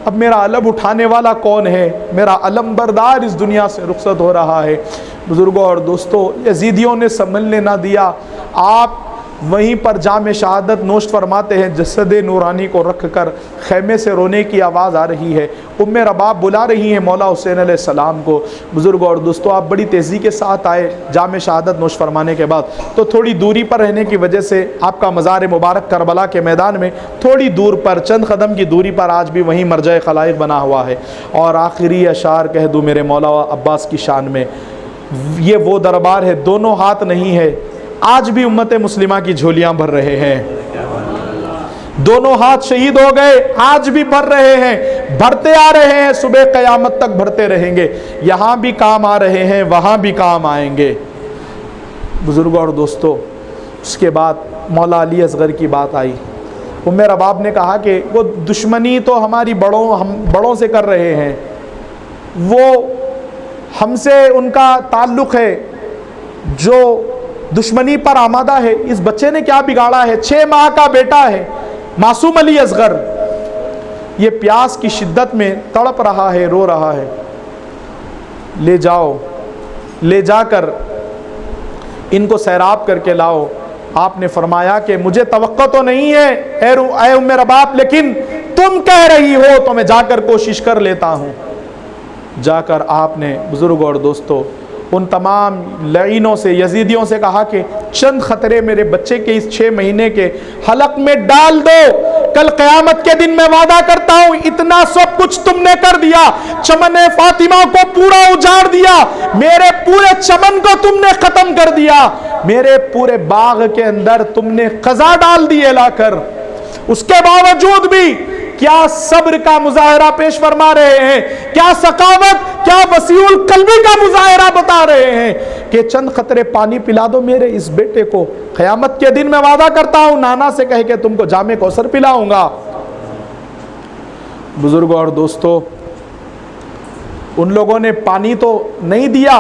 अब मेरा अलम उठाने वाला कौन है? मेरा अलम बरदार इस दुनिया से रुखसत हो रहा है। बुजुर्गों और दोस्तों, यजीदियों ने संभलने ना दिया। आप वहीं पर जामे शहादत नोश्त फरमाते हैं, जसद नूरानी को रख कर खैमे से रोने की आवाज़ आ रही है। उम्मे रबाब बुला रही हैं मौला हुसैन अलैहिस्सलाम को। बुजुर्गों और दोस्तों, आप बड़ी तेज़ी के साथ आए जामे शहादत नोश्त फरमाने के बाद, तो थोड़ी दूरी पर रहने की वजह से आपका मज़ार मुबारक करबला के मैदान में थोड़ी दूर पर, चंद कदम की दूरी पर आज भी वहीं मरजा खलाइक बना हुआ है। और आखिरी अशार कह दूँ मेरे मौला अब्बास की शान में, ये वो दरबार है, दोनों हाथ नहीं है, आज भी उम्मत मुस्लिमा की झोलियां भर रहे हैं। दोनों हाथ शहीद हो गए, आज भी भर रहे हैं, भरते आ रहे हैं, सुबह क़यामत तक भरते रहेंगे। यहाँ भी काम आ रहे हैं, वहाँ भी काम आएंगे। बुजुर्गों और दोस्तों, उसके बाद मौला अली असगर की बात आई। उम्मे रबाब ने कहा कि वो दुश्मनी तो हमारी हम बड़ों से कर रहे हैं, वो हमसे उनका ताल्लुक़ है, जो दुश्मनी पर आमादा है। इस बच्चे ने क्या बिगाड़ा है? 6 माह का बेटा है, मासूम अली असगर, ये प्यास की शिद्दत में तड़प रहा है, रो रहा है। ले जाओ, ले जाकर इनको सैराब करके लाओ। आपने फरमाया कि मुझे तवक्को तो नहीं है ऐ उम्मे रबाब, लेकिन तुम कह रही हो तो मैं जाकर कोशिश कर लेता हूँ। जाकर आपने बुजुर्गों और दोस्तों उन तमाम लईनों से, यजीदियों से कहा कि चंद ख़तरे मेरे बच्चे के इस 6 महीने के हलक में डाल दो, कल क़यामत के दिन मैं वादा करता हूं, इतना सब कुछ तुमने कर दिया, चमन फातिमा को पूरा उजाड़ दिया, मेरे पूरे चमन को तुमने खत्म कर दिया, मेरे पूरे बाग के अंदर तुमने कज़ा डाल दिए लाकर, उसके बावजूद भी क्या सब्र का मुजाहरा पेश फरमा रहे हैं, क्या सकावत, क्या वसीउल कल्बी का मुजाहरा बता रहे हैं कि चंद खतरे पानी पिला दो मेरे इस बेटे को, क़यामत के दिन मैं वादा करता हूं नाना से कह के तुमको जामे कौसर पिलाऊंगा। बुजुर्गों और दोस्तों, उन लोगों ने पानी तो नहीं दिया,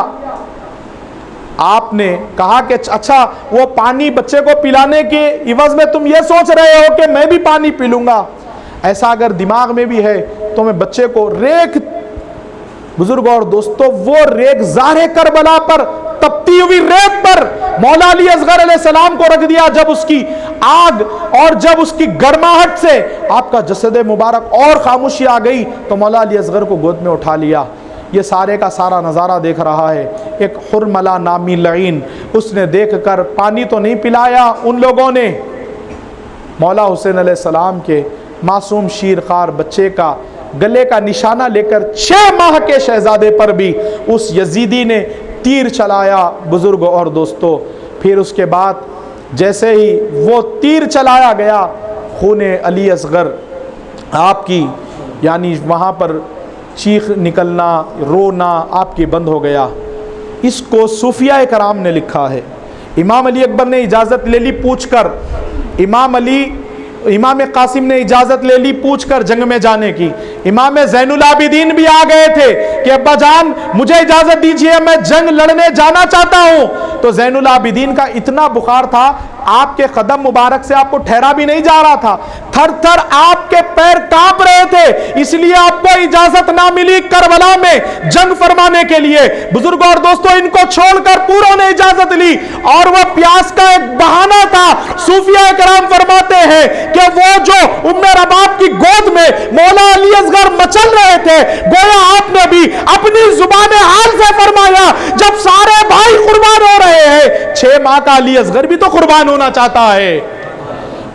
आपने कहा कि अच्छा वो पानी बच्चे को पिलाने के इवज में तुम ये सोच रहे हो कि मैं भी पानी पी लूंगा, ऐसा अगर दिमाग में भी है तो मैं बच्चे को रेख, बुजुर्गों और दोस्तों, वो रेख ज़ारे करबला पर तपती हुई रेत पर मौला अली असगर अलैहिस्सलाम को रख दिया, जब उसकी आग और जब उसकी गर्माहट से आपका जसद मुबारक और खामोशी आ गई तो मौला अली असगर को गोद में उठा लिया। ये सारे का सारा नज़ारा देख रहा है एक हुरमला नामी लईन, उसने देखकर पानी तो नहीं पिलाया उन लोगों ने, मौला हुसैन अलैहिस्सलाम के मासूम शीरखार बच्चे का गले का निशाना लेकर 6 माह के शहजादे पर भी उस यजीदी ने तीर चलाया। बुजुर्गों और दोस्तों, फिर उसके बाद जैसे ही वो तीर चलाया गया, खूने अली असगर आपकी यानी वहाँ पर चीख निकलना, रोना आपकी बंद हो गया। इसको सूफिया कराम ने लिखा है। इमाम अली अकबर ने इजाज़त ले ली पूछकर, इमाम कासिम ने इजाज़त ले ली पूछकर जंग में जाने की, इमाम ज़ैनुल आबिदीन भी आ गए थे कि अब्बा जान मुझे इजाज़त दीजिए, मैं जंग लड़ने जाना चाहता हूँ। तो ज़ैनुल आबिदीन का इतना बुखार था, आपके कदम मुबारक से आपको ठहरा भी नहीं जा रहा था, थर थर आपके पैर कांप रहे थे, इसलिए आपको इजाज़त ना मिली करबला में जंग फरमाने के लिए। बुजुर्गों और दोस्तों, इनको छोड़कर पूरों ने इजाज़त ली और वह प्यास का एक बहाना था। सूफिया कराम फरमाते हैं कि वो जो उम्मे रबाब की गोद में मौला अली असगर मचल रहे थे, गोया आपने भी अपनी जुबान हाल से फरमाया जब सारे भाई कुर्बान हो रहे हैं, 6 माह का अली असगर भी तो कुर्बान होना चाहता है।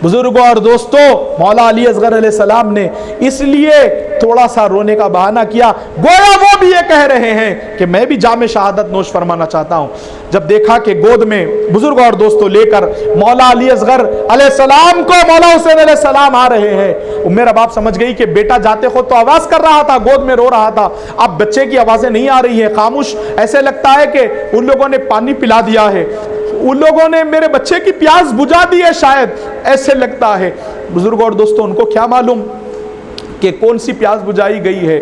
बुजुर्गों और दोस्तों, मौला अली असगर अलैहिस्सलाम ने इसलिए थोड़ा सा रोने का बहाना किया, गोया वो भी ये कह रहे हैं कि मैं भी जामे शहादत नोश फरमाना चाहता हूं। जब देखा कि गोद में बुजुर्गों और दोस्तों लेकर मौला अली असगर अलैहिस्सलाम को मौला हुसैन अलैहिस्सलाम आ रहे हैं, मेरा बाप समझ गई कि बेटा जाते खुद तो आवाज कर रहा था, गोद में रो रहा था, अब बच्चे की आवाजें नहीं आ रही है, खामोश, ऐसे लगता है कि उन लोगों ने पानी पिला दिया है, उन लोगों ने मेरे बच्चे की प्यास बुझा दी है, शायद ऐसे लगता है। बुजुर्गों और दोस्तों, उनको क्या मालूम कि कौन सी प्यास बुझाई गई है।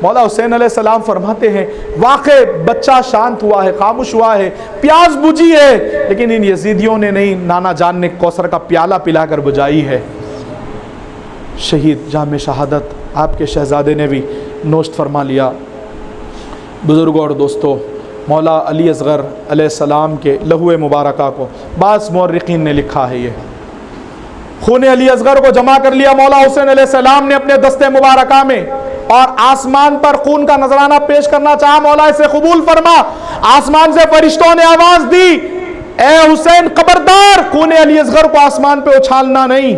मौला हुसैन अलैहिस्सलाम फरमाते हैं वाकई बच्चा शांत हुआ है, खामोश हुआ है, प्यास बुझी है, लेकिन इन यजीदियों ने नहीं, नाना जान ने कौसर का प्याला पिलाकर बुझाई है। शहीद जामे शहादत आपके शहजादे ने भी नोश्त फरमा लिया। बुजुर्गों और दोस्तों, मौला अली असगर अलैहिस्सलाम के लहूए मुबारका को बाज़ मुअर्रिखीन ने लिखा है, ये खून अली असगर को जमा कर लिया मौला हुसैन अलैहिस्सलाम ने अपने दस्ते मुबारका में, और आसमान पर खून का नजराना पेश करना चाहा, मौला इसे कबूल फरमा। आसमान से फरिश्तों ने आवाज दी, ए हुसैन खबरदार, खून अली असगर को आसमान पे उछालना नहीं,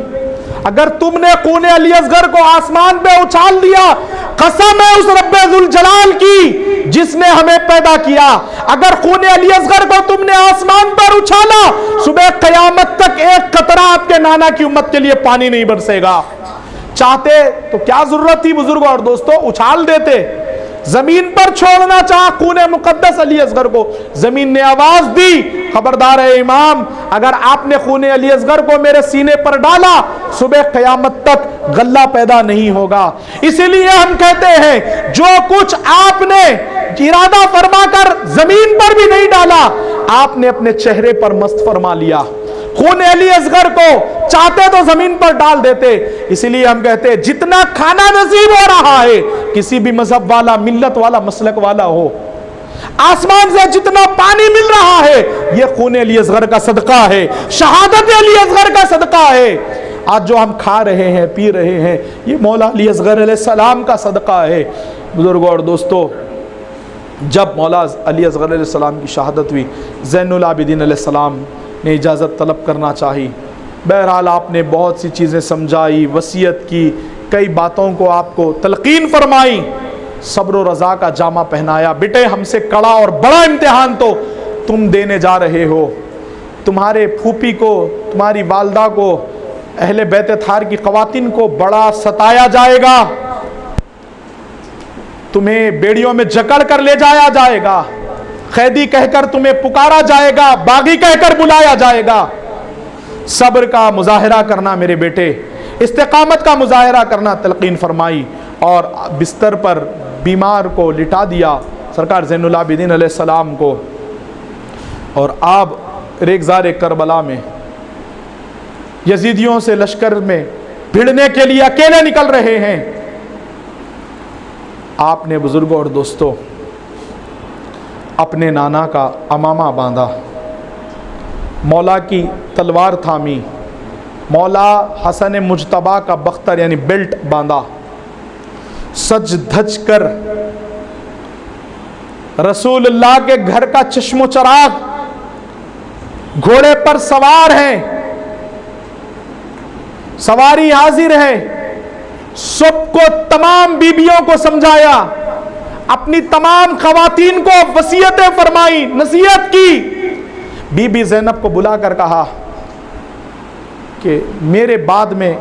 अगर तुमने खून अली असगर को आसमान पे उछाल दिया, कसम है उस रब्बे जुल जलाल की जिसने हमें पैदा किया, अगर खून अली असगर को तुमने आसमान पर उछाला, सुबह कयामत तक एक कतरा आपके नाना की उम्मत के लिए पानी नहीं बरसेगा। चाहते तो क्या जरूरत थी बुजुर्गों और दोस्तों, उछाल देते, जमीन पर छोड़ना चाहा खून मुकद्दस अली असगर को, जमीन ने आवाज दी, खबरदार है इमाम, अगर आपने खून अली असगर को मेरे सीने पर डाला, सुबह कयामत तक गल्ला पैदा नहीं होगा। इसीलिए हम कहते हैं जो कुछ आपने इरादा फरमाकर जमीन पर भी नहीं डाला, आपने अपने चेहरे पर मस्त फरमा लिया। खून अली असगर को चाहते तो जमीन पर डाल देते। इसीलिए हम कहते हैं जितना खाना नसीब हो रहा है, किसी भी मजहब वाला, मिल्लत वाला, मसलक वाला हो, आसमान से जितना पानी मिल रहा है, यह खून अली असगर का सदका है, शहादत अली असगर का सदका है। आज जो हम खा रहे हैं, पी रहे हैं, ये मौला अली असगर अलैहिस्सलाम का सदका है। बुजुर्गों और दोस्तों, जब मौला अली असगर अलैहिस्सलाम की शहादत हुई, ज़ैनुल आबिदीन अलैहिस्सलाम ने इजाज़त तलब करना चाही। बहरहाल आपने बहुत सी चीज़ें समझाई, वसीयत की, कई बातों को आपको तलकीन फरमाई, सब्र और रज़ा का जामा पहनाया। बेटे, हमसे कड़ा और बड़ा इम्तिहान तो तुम देने जा रहे हो। तुम्हारे फूफी को, तुम्हारी वालदा को, अहले बैत थार की ख़वातीन को बड़ा सताया जाएगा, तुम्हें बेड़ियों में जकड़ कर ले जाया जाएगा, कैदी कहकर तुम्हें पुकारा जाएगा, बागी कहकर बुलाया जाएगा। सब्र का मुजाहिरा करना मेरे बेटे, इस्तिकामत का मुजाहिरा करना तलकीन फरमाई। और बिस्तर पर बीमार को लिटा दिया सरकार ज़ैनुल आबिदीन अलैहिस्सलाम को, और आप रेगज़ार करबला में यजीदियों से लश्कर में भिड़ने के लिए अकेले निकल रहे हैं। आपने बुजुर्गों और दोस्तों अपने नाना का अमामा बांधा, मौला की तलवार थामी, मौला हसन मुजतबा का बख्तर यानी बेल्ट बांधा, सज धज कर रसूलुल्लाह के घर का चश्मो चराग घोड़े पर सवार हैं, सवारी हाजिर है। सबको, तमाम बीबियों को समझाया, अपनी तमाम खवातीन को वसीयतें फरमाई, नसीहत की। बीबी ज़ैनब को बुलाकर कहा कि मेरे बाद में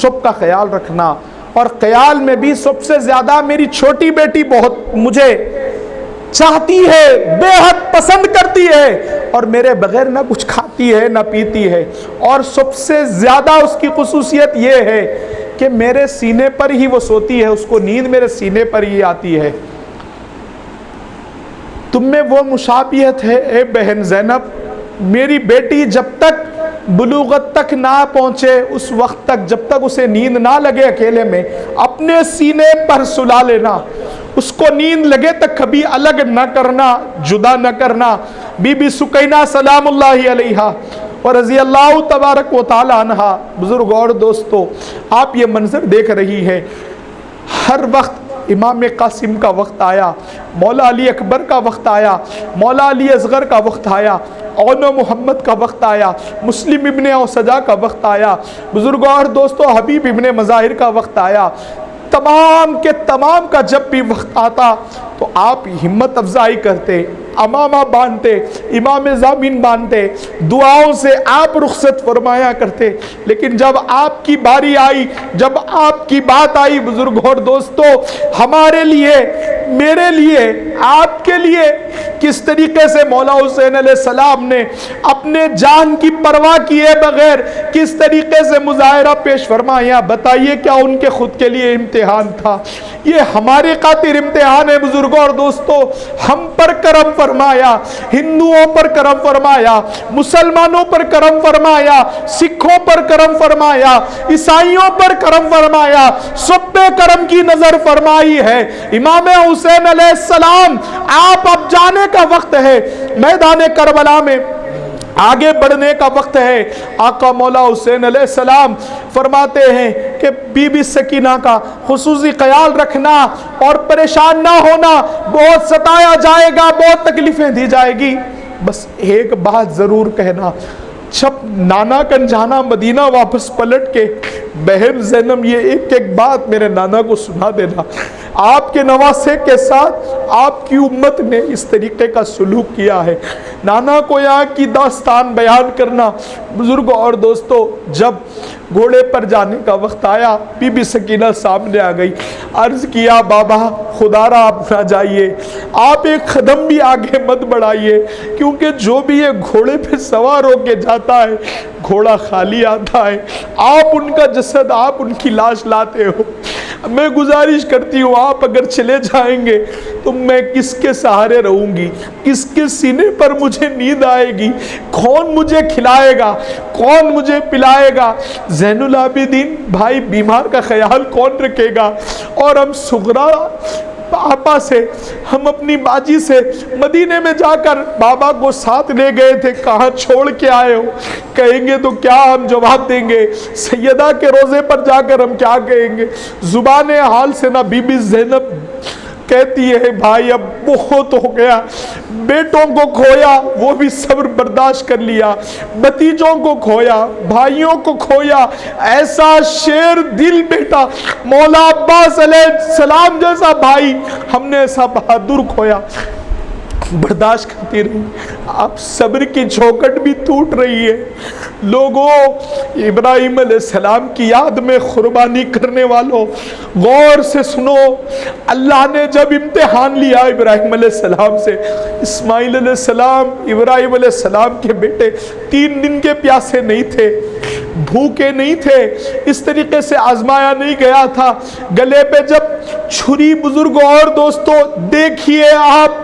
सबका ख्याल रखना, और ख्याल में भी सबसे ज्यादा मेरी छोटी बेटी बहुत मुझे चाहती है, बेहद पसंद करती है, और मेरे बगैर ना कुछ खाती है ना पीती है, और सबसे ज्यादा उसकी खुसूसियत यह है कि मेरे सीने पर ही वो सोती है, उसको नींद मेरे सीने पर ही आती है। तुम में वो मुशाबियत है ए बहन ज़ैनब, मेरी बेटी जब तक बुलूगत तक ना पहुंचे उस वक्त तक, जब तक उसे नींद ना लगे अकेले में, अपने सीने पर सुला लेना, उसको नींद लगे तक कभी अलग न करना, जुदा न करना। बीबी सुकैना सलामुल्लाहि अलैहा और रज़ी अल्लाह तबारक व तआला अन्हा। बुजुर्ग और दोस्तों, आप ये मंजर देख रही है, हर वक्त इमाम कासिम का वक्त आया, मौला अली अकबर का वक्त आया, मौला अली असगर का वक्त आया, औनो मोहम्मद का वक्त आया, मुस्लिम इब्ने औसजा का वक्त आया, बुजुर्गों और दोस्तों हबीब इब्ने मज़ाहिर का वक्त आया। तमाम के तमाम का जब भी वक्त आता तो आप हिम्मत अफजाई करते, अमामा बांधते, इमाम ज़ामीन बांधते, दुआओं से आप रुखसत फरमाया करते। लेकिन जब आपकी बारी आई, जब आपकी बात आई बुजुर्ग और दोस्तों, हमारे लिए, मेरे लिए, आपके लिए किस तरीके से मौला हुसैन अलैहिस्सलाम ने अपने जान की परवाह किए बगैर किस तरीके से मुजाहिरा पेश फरमाया, बताइए क्या उनके खुद के लिए इम्तिहान था? ये हमारे खातिर इम्तिहान है बुजुर्गों और दोस्तों। हम पर करम फरमाया, हिंदुओं पर करम फरमाया, मुसलमानों पर करम फरमाया, सिखों पर करम फरमाया, ईसाइयों पर करम फरमाया, सब पे करम की नजर फरमाई है। इमाम हुसैन अलैहिस्सलाम, आप अब जाने का वक्त है, मैदान करबला में आगे बढ़ने का वक्त है। आका मौला हुसैन अलैहिस्सलाम फरमाते हैं कि बीबी सकीना का खुसूसी ख्याल रखना और परेशान ना होना, बहुत सताया जाएगा, बहुत तकलीफें दी जाएगी। बस एक बात जरूर कहना, जब नाना कन जाना मदीना वापस पलट के, बहन ज़ैनब ये एक एक बात मेरे नाना को सुना देना, आपके नवासे के साथ आपकी उम्मत ने इस तरीके का सलूक किया है। नाना को यहाँ की दास्तान बयान करना। बुजुर्गों और दोस्तों, जब घोड़े पर जाने का वक्त आया, बीबी सकीना सामने आ गई, अर्ज किया, बाबा खुदारा आप ना जाइए, आप एक कदम भी आगे मत बढ़ाइए, क्योंकि जो भी ये घोड़े पे सवार होके जाता है घोड़ा खाली आता है, आप उनका जसद, आप उनकी लाश लाते हो। मैं गुजारिश करती हूँ, आप अगर चले जाएंगे तो मैं किसके सहारे रहूंगी, किसके सीने पर मुझे नींद आएगी, कौन मुझे खिलाएगा, कौन मुझे पिलाएगा? ज़ैनुल आबिदीन भाई बीमार का ख्याल कौन रखेगा? और हम सुगरा पापा से, हम अपनी बाजी से मदीने में जाकर बाबा को साथ ले गए थे, कहाँ छोड़ के आए हो? कहेंगे तो क्या हम जवाब देंगे? सैयदा के रोज़े पर जाकर हम क्या कहेंगे? ज़ुबान हाल से ना बीबी ज़ैनब कहती है भाई अब बहुत हो गया, बेटों को खोया वो भी सब्र बर्दाश्त कर लिया, भतीजों को खोया, भाइयों को खोया, ऐसा शेर दिल बेटा मौला अब्बास अलैहिस्सलाम जैसा भाई हमने ऐसा बहादुर खोया, बर्दाश्त करती रही। अब सब्र की चौखट भी टूट रही है। लोगों, इब्राहिम अलैहिस्सलाम की याद में कुर्बानी करने वालों, गौर से सुनो। अल्लाह ने जब इम्तिहान लिया इब्राहिम अलैहिस्सलाम से, इस्माइल अलैहिस्सलाम इब्राहिम अलैहिस्सलाम के बेटे 3 दिन के प्यासे नहीं थे, भूखे नहीं थे, इस तरीके से आजमाया नहीं गया था। गले पे जब छुरी, बुजुर्गों और दोस्तों देखिए आप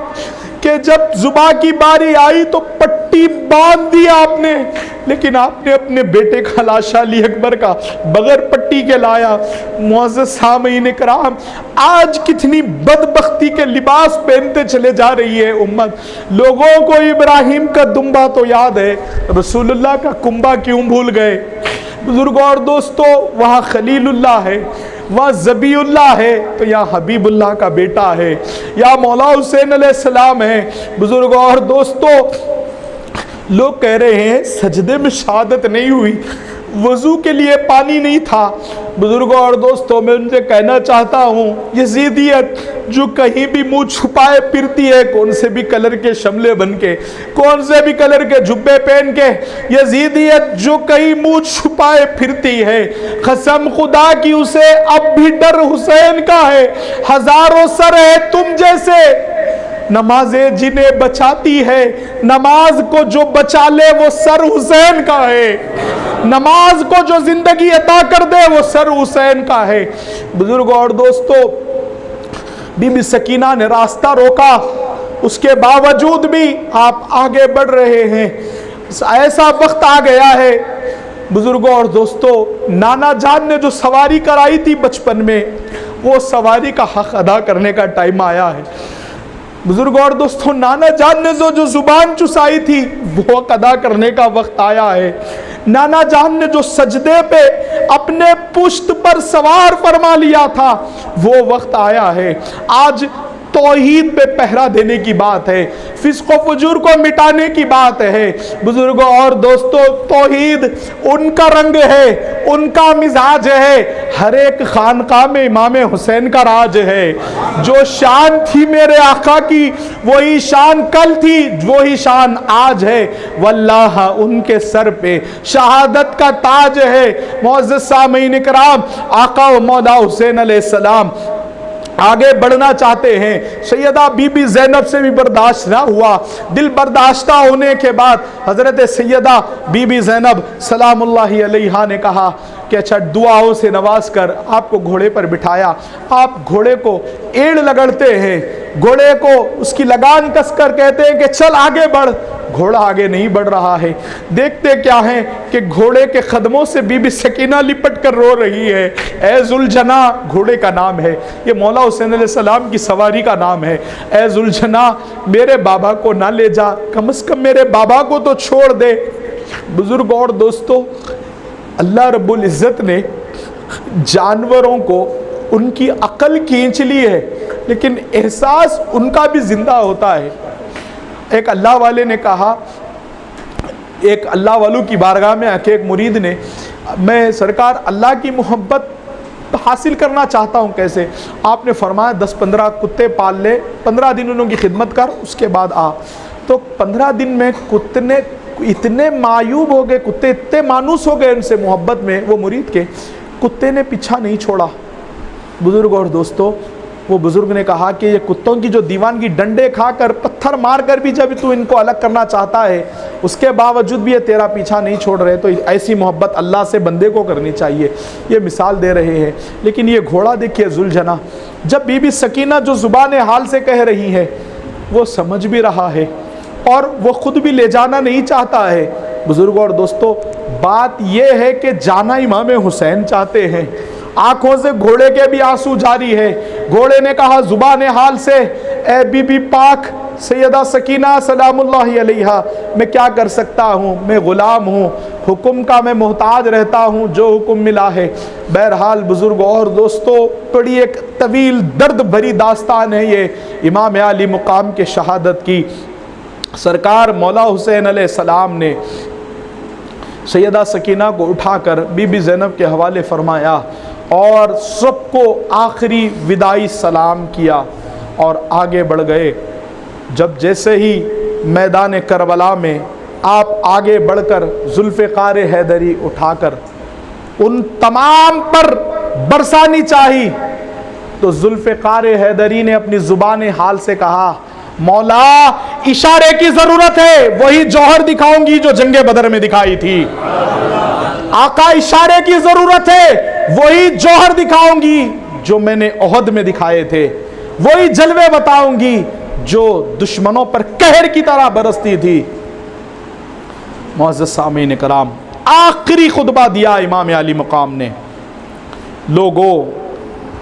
कि जब जुबा की बारी आई तो पट्टी बांध दी आपने, लेकिन आपने अपने बेटे का लाशा अली अकबर का बगैर पट्टी के लाया। मुअज़्ज़ज़ सामीन कराम, आज कितनी बदबख्ती के लिबास पहनते चले जा रही है उम्मत। लोगों को इब्राहिम का दुम्बा तो याद है, रसूलुल्लाह का कुंबा क्यों भूल गए। बुजुर्गों और दोस्तों, वहाँ खलीलुल्लाह है, वहाँ ज़बीउल्लाह है, तो यहाँ हबीबुल्लाह का बेटा है, या मौला हुसैन अलैहिस्सलाम है। बुजुर्गों और दोस्तों, लोग कह रहे हैं सजदे में शहादत नहीं हुई, वज़ू के लिए पानी नहीं था। बुजुर्गों और दोस्तों, मैं उनसे कहना चाहता हूँ, यज़ीदियत जो कहीं भी मुंह छुपाए फिरती है, कौन से भी कलर के शमले बन के, कौन से भी कलर के जुब्बे पहन के, यज़ीदियत जो कहीं मुंह छुपाए फिरती है, कसम खुदा की उसे अब भी डर हुसैन का है। हजारों सर है तुम जैसे, नमाजें जिन्हें बचाती है, नमाज को जो बचा ले वो सर हुसैन का है। नमाज को जो जिंदगी अता कर दे वो सर हुसैन का है। बुजुर्गों और दोस्तों, बीबी सकीना ने रास्ता रोका, उसके बावजूद भी आप आगे बढ़ रहे हैं। ऐसा वक्त आ गया है बुजुर्गों और दोस्तों, नाना जान ने जो सवारी कराई थी बचपन में, वो सवारी का हक अदा करने का टाइम आया है। बुजुर्गों और दोस्तों, नाना जान ने जो जुबान चुसाई थी वो अदा करने का वक्त आया है। नाना जान ने जो सजदे पे अपने पुश्त पर सवार फरमा लिया था वो वक्त आया है। आज तौहीद पे पहरा देने की बात है, फिस्क व फुजूर को मिटाने की बात है। बुजुर्गों और दोस्तों, तौहीद उनका रंग है, उनका मिजाज है। हर एक खानका में इमाम हुसैन का राज है। जो शान थी मेरे आका की वही शान कल थी, वही शान आज है। वल्लाह उनके सर पे शहादत का ताज है। मुअज़्ज़ज़ सामीन इकराम, आका व मौला हुसैन अलैहिस्सलाम आगे बढ़ना चाहते हैं। सैयदा बीबी ज़ैनब से भी बर्दाश्त ना हुआ। दिल बर्दाश्ता होने के बाद हज़रत सैयदा बीबी ज़ैनब सलामुल्लाहि अलैहा ने कहा कि अच्छा, दुआओं से नवाज कर आपको घोड़े पर बिठाया। आप घोड़े को एड़ लगड़ते हैं, घोड़े को उसकी लगान कस कर कहते हैं कि चल आगे बढ़। घोड़ा आगे नहीं बढ़ रहा है। देखते क्या है कि घोड़े के कदमों से बीबी सकीना लिपट कर रो रही है। ए जुलझना घोड़े का नाम है, ये मौला हुसैन अलैहिस्सलाम की सवारी का नाम है। ए जुलझना मेरे बाबा को ना ले जा, कम से कम मेरे बाबा को तो छोड़ दे। बुजुर्ग और दोस्तों, अल्लाह रब्बुल इज़्ज़त ने जानवरों को उनकी अकल खींच ली है, लेकिन एहसास उनका भी जिंदा होता है। एक अल्लाह वाले ने कहा, एक अल्लाह वालों की बारगाह में आके एक मुरीद ने, मैं सरकार अल्लाह की मोहब्बत हासिल करना चाहता हूँ, कैसे? आपने फरमाया 10-15 कुत्ते पाल ले, 15 दिन उनकी खिदमत कर, उसके बाद आ। तो 15 दिन में कुत्ते ने इतने मायूब हो गए, कुत्ते इतने मानूस हो गए उनसे मोहब्बत में, वो मुरीद के, कुत्ते ने पीछा नहीं छोड़ा। बुजुर्ग और दोस्तों, वो बुजुर्ग ने कहा कि ये कुत्तों की जो दीवानगी, डंडे खाकर पत्थर मार कर भी जब तू इनको अलग करना चाहता है, उसके बावजूद भी ये तेरा पीछा नहीं छोड़ रहे, तो ऐसी मोहब्बत अल्लाह से बंदे को करनी चाहिए। ये मिसाल दे रहे हैं। लेकिन ये घोड़ा देखिए जुलझना, जब बीबी सकीना जो जुबान हाल से कह रही है वो समझ भी रहा है और वो खुद भी ले जाना नहीं चाहता है। बुजुर्गों और दोस्तों, बात यह है कि जाना इमाम हुसैन चाहते हैं। आंखों से घोड़े के भी आंसू जारी है। घोड़े ने कहा जुबान हाल से, ए बीबी पाक सैयदा सकीना सलामुल्लाहि अलैहा, मैं क्या कर सकता हूँ, मैं ग़ुलाम हूँ, हुक्म का मैं मोहताज रहता हूँ, जो हुक्म मिला है। बहरहाल बुज़ुर्ग और दोस्तों, बड़ी एक तवील दर्द भरी दास्तान है ये इमाम आली मुकाम के शहादत की। सरकार मौला हुसैन अलैहिस्सलाम ने सैयदा सकीना को उठाकर बीबी ज़ैनब के हवाले फरमाया और सबको आखिरी विदाई सलाम किया और आगे बढ़ गए। जब जैसे ही मैदान करबला में आप आगे बढ़कर जुल्फ़िकार हैदरी उठाकर उन तमाम पर बरसानी चाही, तो जुल्फ़िकार हैदरी ने अपनी ज़ुबान हाल से कहा, मौला इशारे की जरूरत है, वही जौहर दिखाऊंगी जो जंगे बदर में दिखाई थी। आका इशारे की जरूरत है, वही जौहर दिखाऊंगी जो मैंने ओहद में दिखाए थे, वही जलवे बताऊंगी जो दुश्मनों पर कहर की तरह बरसती थी। मुअज़्ज़ज़ सामीन कराम, आखिरी खुतबा दिया इमाम अली मकाम ने, लोगो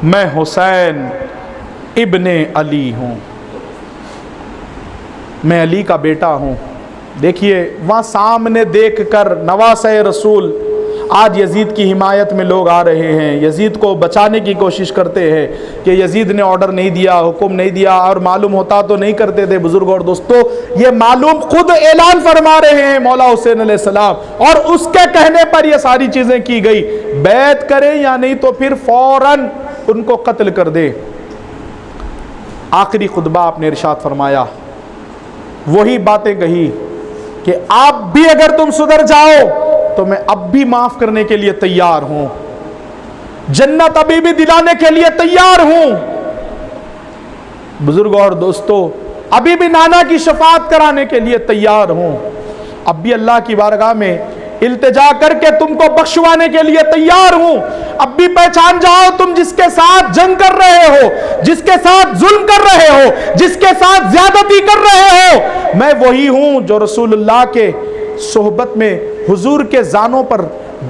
मैं हुसैन इब्ने अली हूँ, मैं अली का बेटा हूँ। देखिए वहाँ सामने देखकर नवासे रसूल, आज यजीद की हिमायत में लोग आ रहे हैं, यजीद को बचाने की कोशिश करते हैं कि यजीद ने ऑर्डर नहीं दिया, हुक्म नहीं दिया, और मालूम होता तो नहीं करते थे। बुजुर्ग और दोस्तों, ये मालूम खुद ऐलान फरमा रहे हैं मौला हुसैन अलैहिस्सलाम, और उसके कहने पर ये सारी चीज़ें की गई। बैत करें या नहीं तो फिर फौरन उनको कत्ल कर दे। आखिरी खुतबा आपने इरशाद फरमाया, वही बातें कही कि आप भी अगर तुम सुधर जाओ तो मैं अब भी माफ करने के लिए तैयार हूं, जन्नत अभी भी दिलाने के लिए तैयार हूं। बुजुर्ग और दोस्तों, अभी भी नाना की शफाअत कराने के लिए तैयार हूं, अब भी अल्लाह की बारगाह में इल्तिजा करके तुमको बख्शवाने के लिए तैयार हूं। अब भी पहचान जाओ तुम जिसके साथ जंग कर रहे हो, जिसके साथ जुल्म कर रहे हो, जिसके साथ ज्यादती कर रहे हो, मैं वही हूं जो रसूलुल्लाह के सोहबत में हुजूर के जानों पर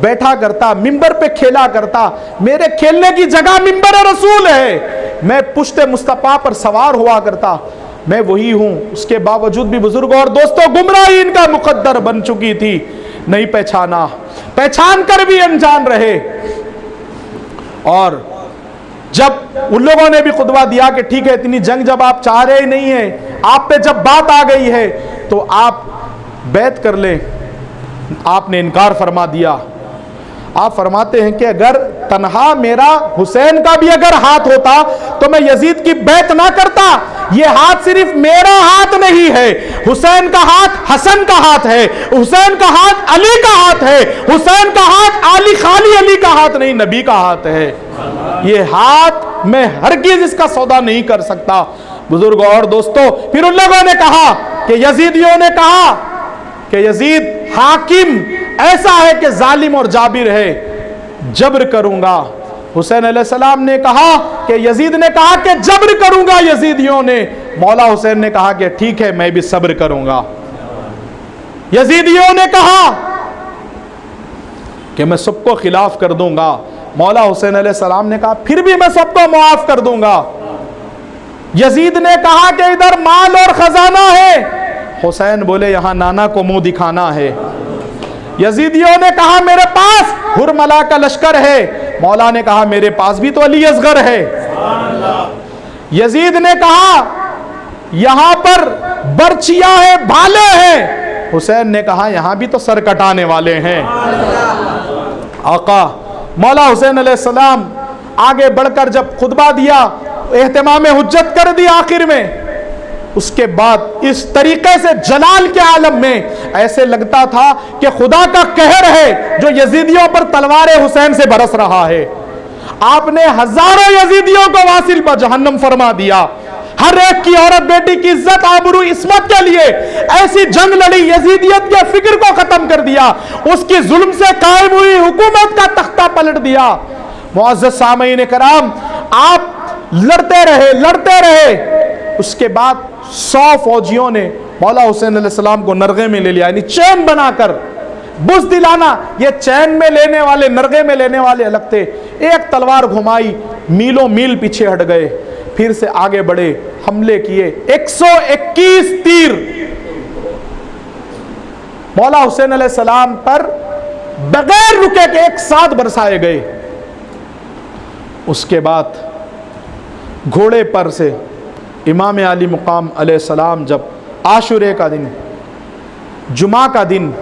बैठा करता, मिंबर पे खेला करता। मेरे खेलने की जगह मिंबर रसूल है, मैं पुश्ते मुस्तफा पर सवार हुआ करता, मैं वही हूं। उसके बावजूद भी बुजुर्ग और दोस्तों, गुमराही इनका मुकद्दर बन चुकी थी, नहीं पहचाना, पहचान कर भी अनजान रहे। और जब उन लोगों ने भी खुतबा दिया कि ठीक है, इतनी जंग जब आप चाह रहे ही नहीं है, आप पे जब बात आ गई है तो आप बैत कर ले, आपने इनकार फरमा दिया। आप फरमाते हैं कि अगर तन्हा मेरा हुसैन का भी अगर हाथ होता तो मैं यजीद की बैत ना करता। ये हाथ सिर्फ मेरा हाथ नहीं है, हुसैन का हाथ हसन का हाथ है, हुसैन का हाथ अली का हाथ है, हुसैन का हाथ अली खाली अली का हाथ नहीं, नबी का हाथ है। ये हाथ मैं हरगिज़ इसका सौदा नहीं कर सकता। बुजुर्ग और दोस्तों, फिर उन लोगों ने कहा कि यजीदियों ने कहा कि यजीद हाकिम ऐसा है कि जालिम और जाबिर है, जब्र करूंगा। हुसैन अलैहिस्सलाम ने कहा कि यजीद ने कहा कि जब्र करूंगा यजीदियों ने। मौला हुसैन ने कहा कि ठीक है, मैं भी सब्र करूंगा। यजीदियों ने कहा कि मैं सबको खिलाफ कर दूंगा। मौला हुसैन अलैहिस्सलाम ने कहा फिर भी मैं सबको मुआफ कर दूंगा। यजीद ने कहा कि इधर माल और खजाना है, हुसैन बोले यहां नाना को मुंह दिखाना है। यजीदियों ने कहा मेरे पास हुरमला का लश्कर है, मौला ने कहा मेरे पास भी तो अली असगर है। यजीद ने कहा यहां पर बर्चिया है, भाले हैं, हुसैन ने कहा यहां भी तो सर कटाने वाले हैं। आका मौला हुसैन अलैहिस्सलाम आगे बढ़कर जब खुतबा दिया, एहतमाम हुज्जत कर दी आखिर में, उसके बाद इस तरीके से जलाल के आलम में ऐसे लगता था कि खुदा का कहर है जो यजीदियों पर तलवार हुसैन से बरस रहा है। आपने हजारों यजीदियों को वासिल पर जहन्नम फरमा दिया। हर एक की औरत बेटी की इज्जत आबरू इस्मत के लिए ऐसी जंग लड़ी, यजीदियत के फिक्र को खत्म कर दिया, उसकी जुल्म से कायम हुई हुकूमत का तख्ता पलट दिया। मुअज़्ज़ज़ सामीन कराम, आप लड़ते रहे। उसके बाद 100 फौजियों ने मौला हुसैन अलैहिस्सलाम को नरगे में ले लिया, यानी चैन बनाकर बुझ दिलाना। ये चैन में लेने वाले, नरगे में लेने वाले अलग थे। एक तलवार घुमाई, मीलों मील पीछे हट गए। फिर से आगे बढ़े, हमले किए। 121 तीर मौला हुसैन अलैहिस्सलाम पर बगैर रुके के एक साथ बरसाए गए। उसके बाद घोड़े पर से इमाम अली मुकाम अलैहिस्सलाम जब आशुरे का दिन, जुमा का दिन,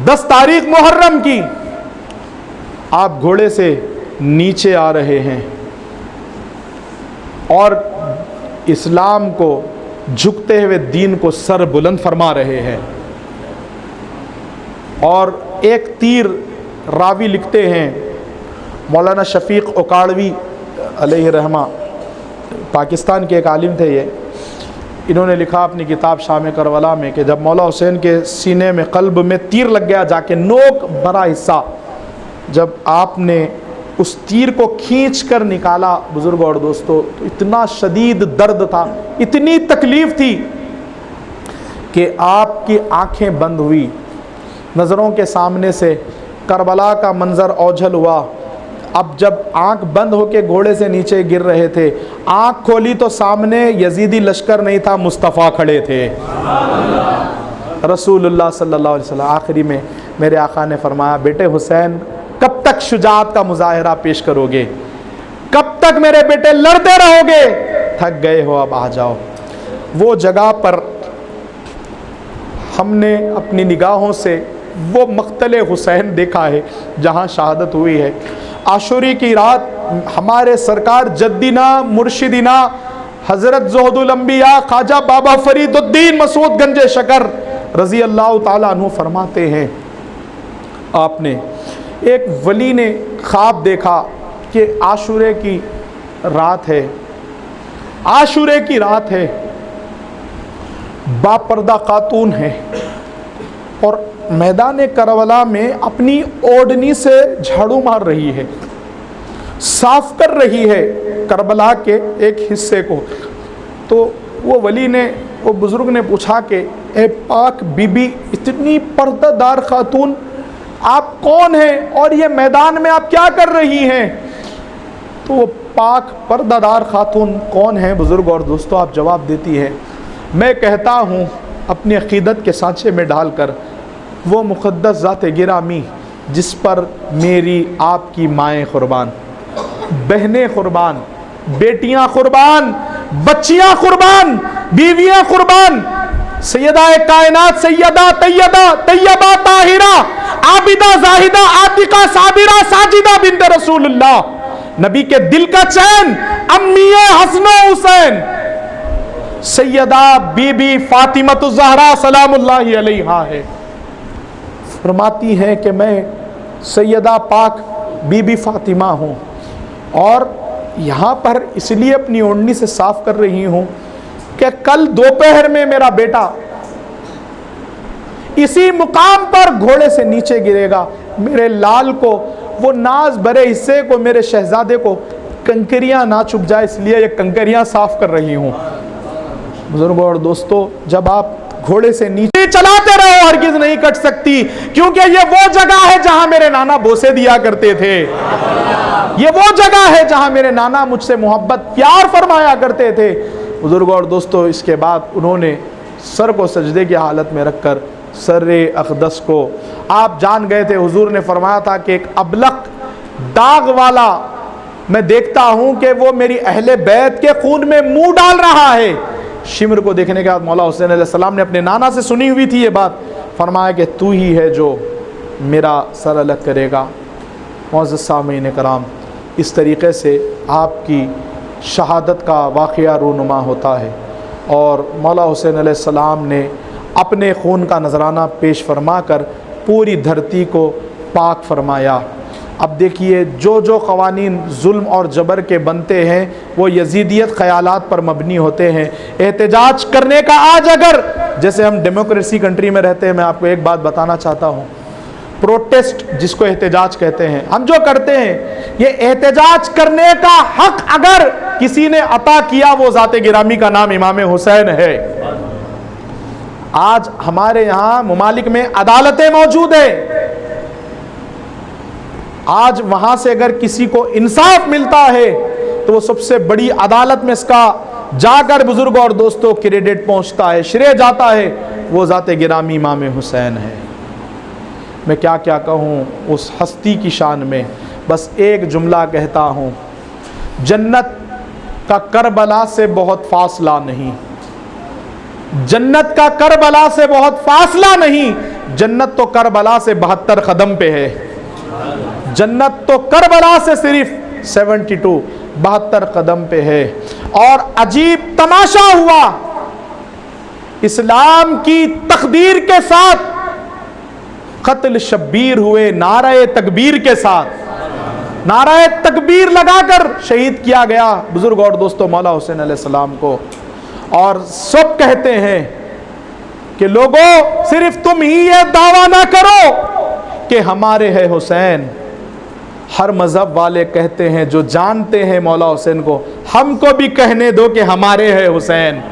10 तारीख मुहर्रम की, आप घोड़े से नीचे आ रहे हैं और इस्लाम को झुकते हुए दीन को सर बुलंद फरमा रहे हैं। और एक तीर रावी लिखते हैं, मौलाना शफीक उकाड़वी अलैहि रहमा, पाकिस्तान के एक आलिम थे ये, इन्होंने लिखा अपनी किताब शाम करबला में कि जब मौला हुसैन के सीने में, कल्ब में तीर लग गया जाके, नोक भरा हिस्सा, जब आपने उस तीर को खींच कर निकाला बुजुर्ग और दोस्तों, तो इतना शदीद दर्द था, इतनी तकलीफ थी कि आपकी आंखें बंद हुई। नज़रों के सामने से करबला का मंजर ओझल हुआ। अब जब आंख बंद होके घोड़े से नीचे गिर रहे थे, आंख खोली तो सामने यजीदी लश्कर नहीं था, मुस्तफ़ा खड़े थे, रसूलुल्लाह सल्लल्लाहु अलैहि वसल्लम। आखिरी में मेरे आका ने फरमाया, बेटे हुसैन कब तक शुजाअत का मुजाहिरा पेश करोगे, कब तक मेरे बेटे लड़ते रहोगे, थक गए हो, अब आ जाओ। वो जगह पर हमने अपनी निगाहों से वो मक़तले हुसैन देखा है जहाँ शहादत हुई है। आशूरी की रात हमारे सरकार जद्दीना मुर्शिदीना हज़रत ज़ुहदुल अंबिया ख्वाजा बाबा फरीदुद्दीन मसूद गंज शकर रज़ी अल्लाह ताला अन्हु फरमाते हैं, आपने एक वली ने ख्वाब देखा कि आशूरे की रात है, आशूरे की रात है, बापर्दा खातून है और मैदान करबला में अपनी ओढ़नी से झाड़ू मार रही है, साफ कर रही है करबला के एक हिस्से को। तो वो वली ने, वो बुज़ुर्ग ने पूछा कि ए पाक बीबी, इतनी पर्दादार खातून आप कौन हैं और ये मैदान में आप क्या कर रही हैं? तो वो पाक पर्दादार खातून कौन है बुज़ुर्ग और दोस्तों? आप जवाब देती है, मैं कहता हूँ अपनी अक़ीदत के सांचे में डालकर, वो मुक़द्दस ज़ात गिरामी जिस पर मेरी आपकी माएँ क़ुरबान, बहनें क़ुरबान, बेटियाँ क़ुरबान, बच्चियाँ क़ुरबान, बीवियाँ क़ुरबान, सैयदा कायनात सैयदा तैयदा तैयबा ताहिरा आबिदा जाहिदा आतिका साबिरा साजिदा बिन्त रसूलुल्लाह, नबी के दिल का चैन अम्मी हसन हुसैन सैयदा बीबी फातिमतुज़ ज़हरा सलामुल्लाहि अलैहा है। फरमाती हैं कि मैं सैयदा पाक बीबी फातिमा हूँ और यहाँ पर इसलिए अपनी ओढ़नी से साफ कर रही हूँ कि कल दोपहर में मेरा बेटा इसी मुकाम पर घोड़े से नीचे गिरेगा, मेरे लाल को, वो नाज भरे हिस्से को, मेरे शहजादे को कंकरियाँ ना चुभ जाए, इसलिए ये कंकरियाँ साफ कर रही हूँ। बुजुर्गों और दोस्तों, जब आप घोड़े से नीचे चलाते रहो हरगिज नहीं कट सकती, क्योंकि ये वो जगह है जहां मेरे नाना बोसे दिया करते थे, ये वो जगह है जहां मेरे नाना मुझसे मोहब्बत प्यार फरमाया करते थे। बुजुर्गों और दोस्तों, इसके बाद उन्होंने सर को सजदे की हालत में रखकर सर अक़दस को, आप जान गए थे, हुजूर ने फरमाया था कि एक अबलक दाग वाला मैं देखता हूं कि वो मेरी अहले बैत के खून में मुंह डाल रहा है। शिमर को देखने के बाद मौला हुसैन अलैहिस्सलाम ने अपने नाना से सुनी हुई थी ये बात, फरमाया कि तू ही है जो मेरा सर अलग करेगा। मुअज़्ज़ज़ सामीन कराम, इस तरीक़े से आपकी शहादत का वाक़या रूनुमा होता है और मौला हुसैन अलैहिस्सलाम ने अपने खून का नजराना पेश फरमा कर पूरी धरती को पाक फरमाया। अब देखिए, जो जो क़वानीन जुल्म और जबर के बनते हैं वो यजीदियत ख़यालात पर मबनी होते हैं। एहतजाज करने का आज अगर, जैसे हम डेमोक्रेसी कंट्री में रहते हैं, मैं आपको एक बात बताना चाहता हूँ, प्रोटेस्ट जिसको एहतजाज कहते हैं, हम जो करते हैं, ये एहतजाज करने का हक अगर किसी ने अता किया, वो ज़ाते गिरामी का नाम इमाम हुसैन है। आज हमारे यहाँ ममालिक में अदालतें मौजूद है, आज वहां से अगर किसी को इंसाफ मिलता है तो वो सबसे बड़ी अदालत में इसका जाकर बुजुर्ग और दोस्तों क्रेडिट पहुंचता है, श्रेय जाता है, वो ज़ाते गिरामी इमाम हुसैन है। मैं क्या क्या कहूँ उस हस्ती की शान में, बस एक जुमला कहता हूँ, जन्नत का करबला से बहुत फासला नहीं, जन्नत का करबला से बहुत फासला नहीं, जन्नत तो करबला से 72 कदम पे है, जन्नत तो करबला से सिर्फ 72 कदम पे है। और अजीब तमाशा हुआ, इस्लाम की तकदीर के साथ कत्ल शब्बीर हुए, नारे तकबीर के साथ, नारे तकबीर लगाकर शहीद किया गया बुजुर्ग और दोस्तों मौला हुसैन अलैहिस्सलाम को। और सब कहते हैं कि लोगों सिर्फ तुम ही ये दावा ना करो कि हमारे है हुसैन, हर मजहब वाले कहते हैं, जो जानते हैं मौला हुसैन को, हमको भी कहने दो कि हमारे है हुसैन।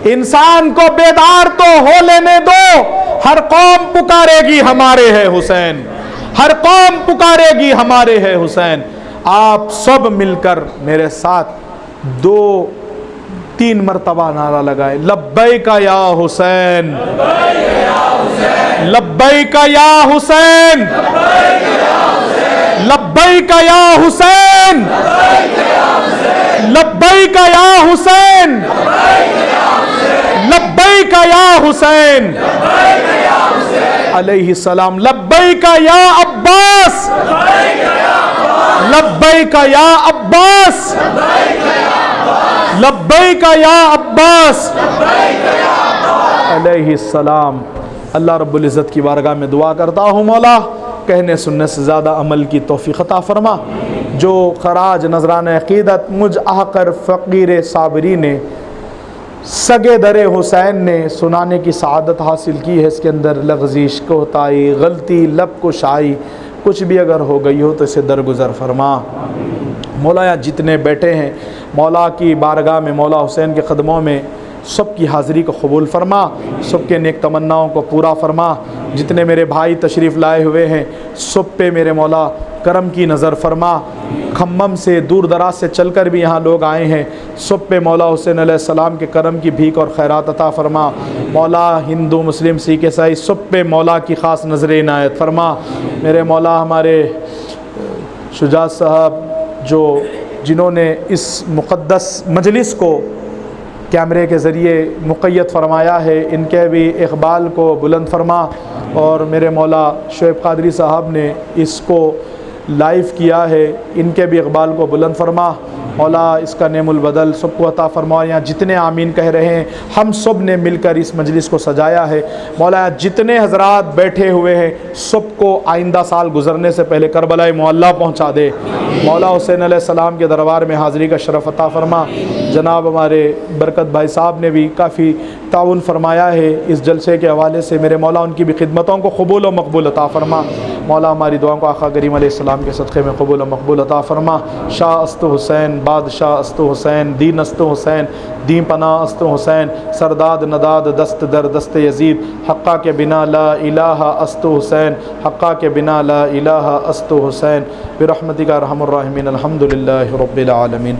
इंसान को बेदार तो हो लेने दो, हर कौम पुकारेगी हमारे है हुसैन, हर कौम पुकारेगी हमारे है हुसैन। आप सब मिलकर मेरे साथ 2-3 मरतबा नारा लगाए, लब्बैका या हुसैन, लब्बैका या हुसैन, लब्बैका या हुसैन, लब्बैका या हुसैन, लब्बैका या हुसैन अलैहि सलाम, लब्बैका या अब्बास, लब्बैका या अब्बास, लब्बैका या अब्बास अलैहि सलाम। अल्लाह रब्बुल इज़्ज़त की बारगाह में दुआ करता हूँ, मौला कहने सुनने से ज़्यादा अमल की तौफ़ीक़ अता फरमा। जो खराज नजरान अक़ीदत मुझ आहकर फ़कीर साबरी ने सगे दरे हुसैन ने सुनाने की सआदत हासिल की है, इसके अंदर लग़ज़िश, कोताही, गलती, लब कुशाई कुछ भी अगर हो गई हो तो इसे दरगुज़र फरमा। मौला यहाँ जितने बैठे हैं मौला की बारगाह में, मौला हुसैन के क़दमों में सब की हाज़िरी को कबूल फरमा, सब के नेक तमन्नाओं को पूरा फरमा। जितने मेरे भाई तशरीफ़ लाए हुए हैं सब पे मेरे मौला करम की नज़र फरमा। खम्मम से दूर दराज से चलकर भी यहाँ लोग आए हैं, सब पे मौला हुसैन अलैहिस्सलाम के करम की भीख और खैरात अता फरमा। मौला हिंदू मुस्लिम सिख ईसाई सब पे मौला की ख़ास नज़र इनायत फरमा। मेरे मौला हमारे शुजात साहब जो जिन्होंने इस मुक़द्दस मजलिस को कैमरे के ज़रिए मुक़य्यद फरमाया है, इनके भी इक़बाल को बुलंद फरमा। और मेरे मौला शोएब क़ादरी साहब ने इसको लाइव किया है, इनके भी इक़बाल को बुलंद फरमा। मौला इसका नेमुल बदल सबको अता फरमा। यहाँ जितने आमीन कह रहे हैं हम सब ने मिलकर इस मजलिस को सजाया है। मौला जितने हजरात बैठे हुए हैं सबको आइंदा साल गुज़रने से पहले करबला मुअल्ला पहुँचा दे। मौला हुसैन अलैहिस्सलाम के दरबार में हाज़िरी का शरफ़ अता फरमा। जनाब हमारे बरकत भाई साहब ने भी काफ़ी ताउन फरमाया है इस जलसे के हवाले से। मेरे मौला उनकी भी खिदमतों को कबूल व मकबूल अता फरमा। मौला हमारी दुआओं को आका करीम अलैहिस्सलाम के सदक़े में कबूल व मकबूल अता फरमा। शाह अस्तु हुसैन, बादशाह अस्तु हुसैन, दीन अस्तु हुसैन, दीन पना अस्तु हुसैन, सरदाद नदाद दस्त दर दस्त यजीद, हक्का के बिना ला इलाहा अस्तु हुसैन, हक्का के बिना ला इलाहा अस्तु हुसैन, बिरहमतिका अरहमुर राहिमीन। अल्हम्दुलिल्लाहि रब्बिल आलमीन।